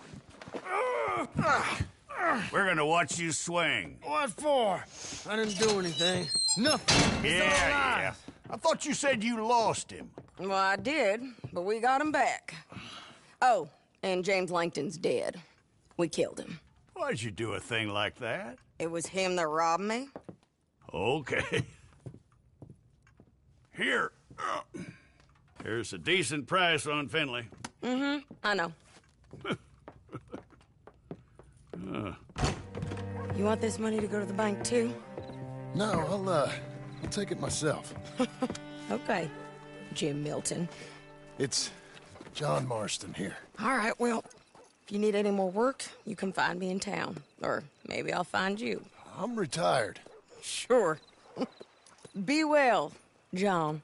We're gonna watch you swing. What for? I didn't do anything. Nothing. It's all Yeah. I thought you said you lost him. Well, I did, but we got him back. Oh, and James Langton's dead. We killed him. Why'd you do a thing like that? It was him that robbed me. Okay. Here. Here's a decent price on Finley. Mm-hmm, I know. You want this money to go to the bank, too? No, I'll take it myself. Okay, Jim Milton. It's John Marston here. All right, well, if you need any more work, you can find me in town. Or maybe I'll find you. I'm retired. Sure. Be well, John.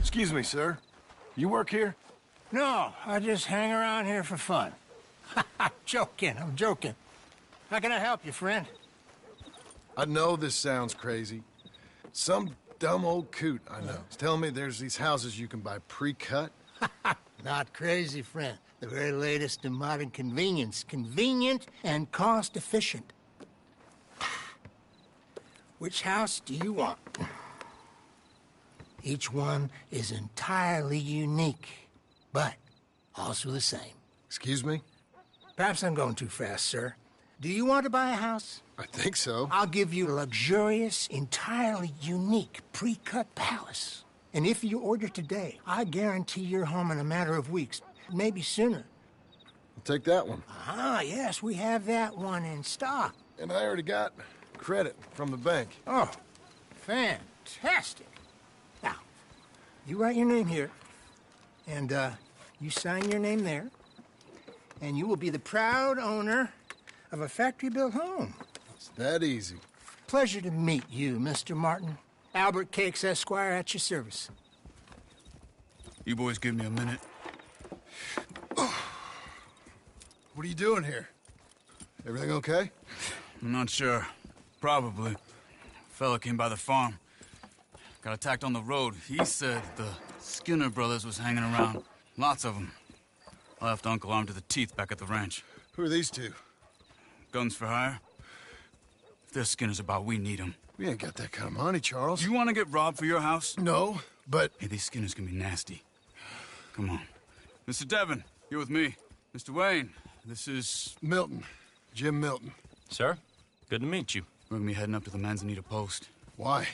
Excuse me, sir. You work here? No, I just hang around here for fun. I'm joking. How can I help you, friend? I know this sounds crazy. Some dumb old coot I know is telling me there's these houses you can buy pre-cut. Not crazy, friend. The very latest in modern convenience. Convenient and cost-efficient. Which house do you want? Each one is entirely unique, but also the same. Excuse me? Perhaps I'm going too fast, sir. Do you want to buy a house? I think so. I'll give you a luxurious, entirely unique pre-cut palace. And if you order today, I guarantee you're home in a matter of weeks, maybe sooner. I'll take that one. Ah, yes, we have that one in stock. And I already got credit from the bank. Oh, fantastic. Now, you write your name here, and you sign your name there, and you will be the proud owner of a factory-built home. It's that easy. Pleasure to meet you, Mr. Martin. Albert Cakes, Esquire, at your service. You boys give me a minute. What are you doing here? Everything okay? I'm not sure. Probably. Fella came by the farm. Got attacked on the road. He said the Skinner brothers was hanging around. Lots of them. I left Uncle armed to the teeth back at the ranch. Who are these two? Guns for hire. If they're Skinner's about, we need them. We ain't got that kind of money, Charles. You want to get robbed for your house? No, but... Hey, these Skinners can be nasty. Come on. Mr. Devon, you're with me. Mr. Wayne, this is... Milton. Jim Milton. Sir, good to meet you. We're gonna be heading up to the Manzanita Post. Why?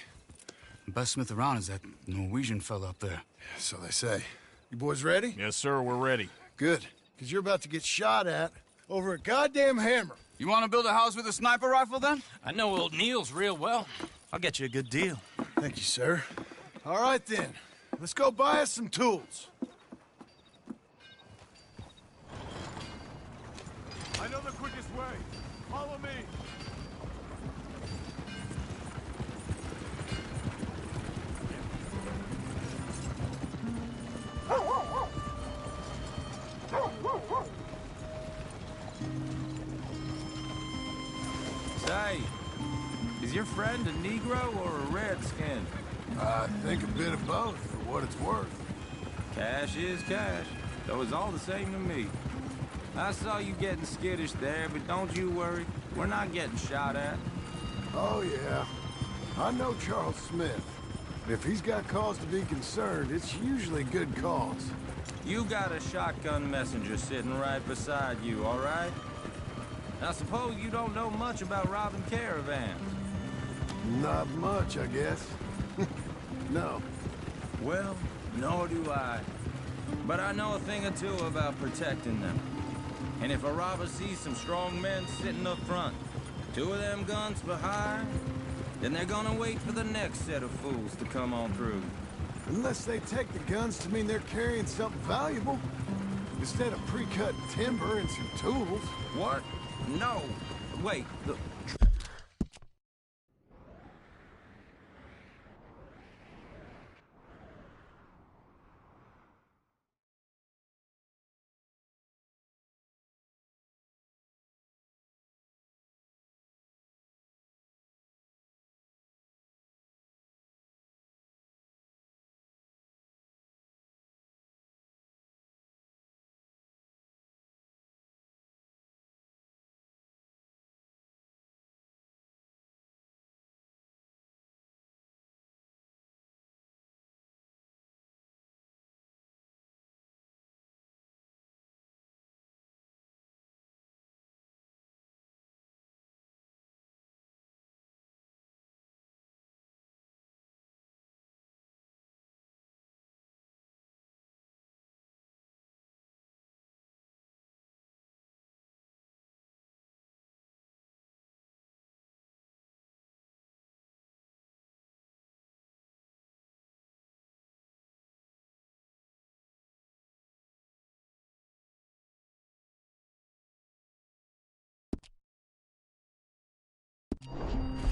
The best smith around is that Norwegian fella up there. Yeah, so they say. You boys ready? Yes, sir, we're ready. Good, because you're about to get shot at over a goddamn hammer. You want to build a house with a sniper rifle, then? I know old Neil's real well. I'll get you a good deal. Thank you, sir. All right, then. Let's go buy us some tools. I know the quickest way. Follow me. Say, is your friend a Negro or a Redskin? I think a bit of both, for what it's worth. Cash is cash, though it's all the same to me. I saw you getting skittish there, but don't you worry. We're not getting shot at. Oh, yeah. I know Charles Smith. If he's got cause to be concerned, it's usually good cause. You got a shotgun messenger sitting right beside you, all right? I suppose you don't know much about robbing caravans. Not much, I guess. No. Well, nor do I. But I know a thing or two about protecting them. And if a robber sees some strong men sitting up front, 2 of them guns behind, then they're gonna wait for the next set of fools to come on through. Unless they take the guns to mean they're carrying something valuable. Instead of pre-cut timber and some tools. What? No. Wait, look.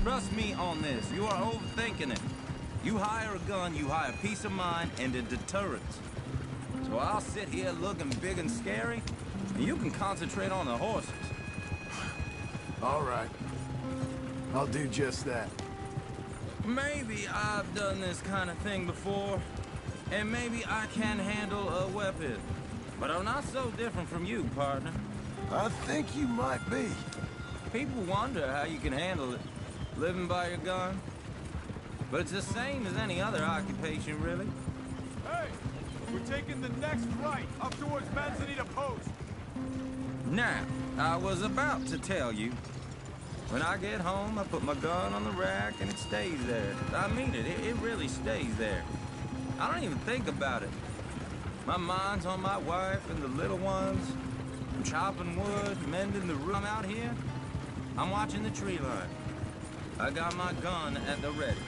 Trust me on this. You are overthinking it. You hire a gun, you hire peace of mind and a deterrence. So I'll sit here looking big and scary, and you can concentrate on the horses. All right. I'll do just that. Maybe I've done this kind of thing before, and maybe I can handle a weapon. But I'm not so different from you, partner. I think you might be. People wonder how you can handle it, living by your gun. But it's the same as any other occupation, really. Hey! We're taking the next right, up towards Manzanita Post. Now, I was about to tell you. When I get home, I put my gun on the rack and it stays there. I mean it, it really stays there. I don't even think about it. My mind's on my wife and the little ones. I'm chopping wood, mending the roof. I'm out here, I'm watching the tree line. I got my gun at the ready.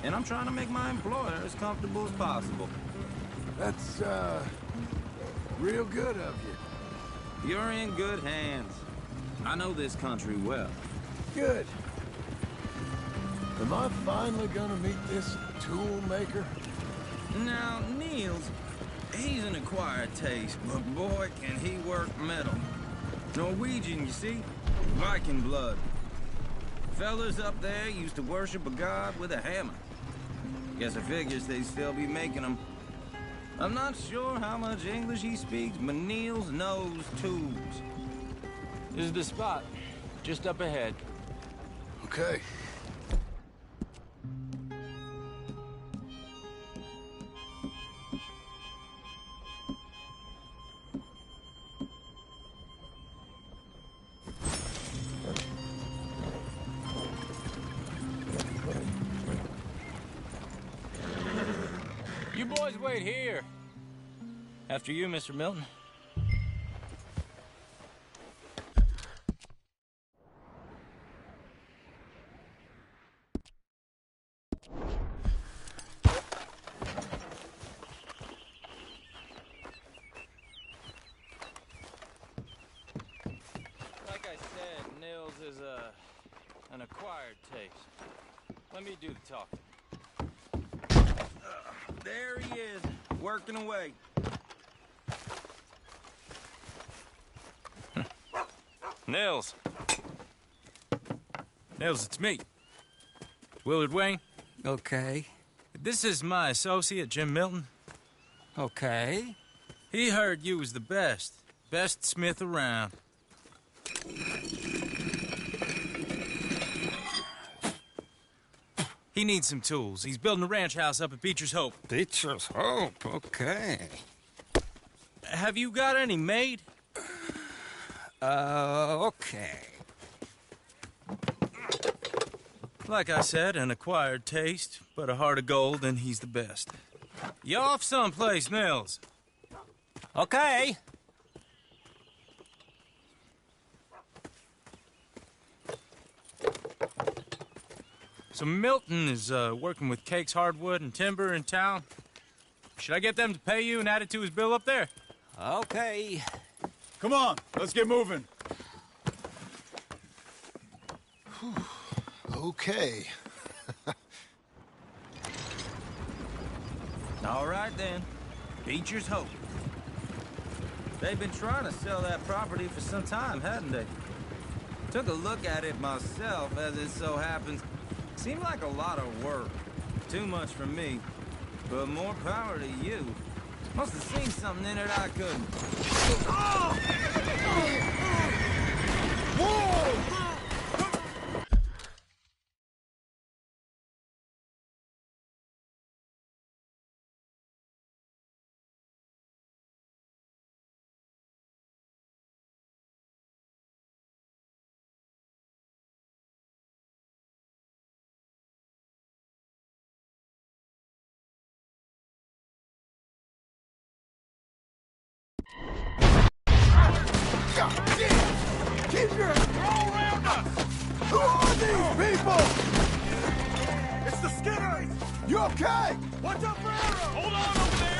And I'm trying to make my employer as comfortable as possible. That's, real good of you. You're in good hands. I know this country well. Good. Am I finally gonna meet this tool maker? Now, Niels, he's an acquired taste, but boy, can he work metal. Norwegian, you see? Viking blood. Fellas up there used to worship a god with a hammer. Guess I figures they'd still be making them. I'm not sure how much English he speaks, but Niels knows tools. This is the spot, just up ahead. Okay. You boys wait here. After you, Mr. Milton. Like I said, Nils is an acquired taste. Let me do the talking. There he is, working away. Nils. Nils, it's me. Willard Wayne. Okay. This is my associate, Jim Milton. Okay. He heard you was the best. Best smith around. He needs some tools. He's building a ranch house up at Beecher's Hope. Beecher's Hope, okay. Have you got any made? Okay. Like I said, an acquired taste, but a heart of gold, and he's the best. You off someplace, Nils? Okay. So Milton is working with Cakes Hardwood and Timber in town. Should I get them to pay you and add it to his bill up there? Okay. Come on, let's get moving. Okay. All right, then. Beecher's Hope. They've been trying to sell that property for some time, hadn't they? Took a look at it myself, as it so happens. Seemed like a lot of work. Too much for me. But more power to you. Must have seen something in it I couldn't. Whoa! Keep your... They're all around us! Who are these people? It's the Skinners! You okay? Watch out for arrows! Hold on over there!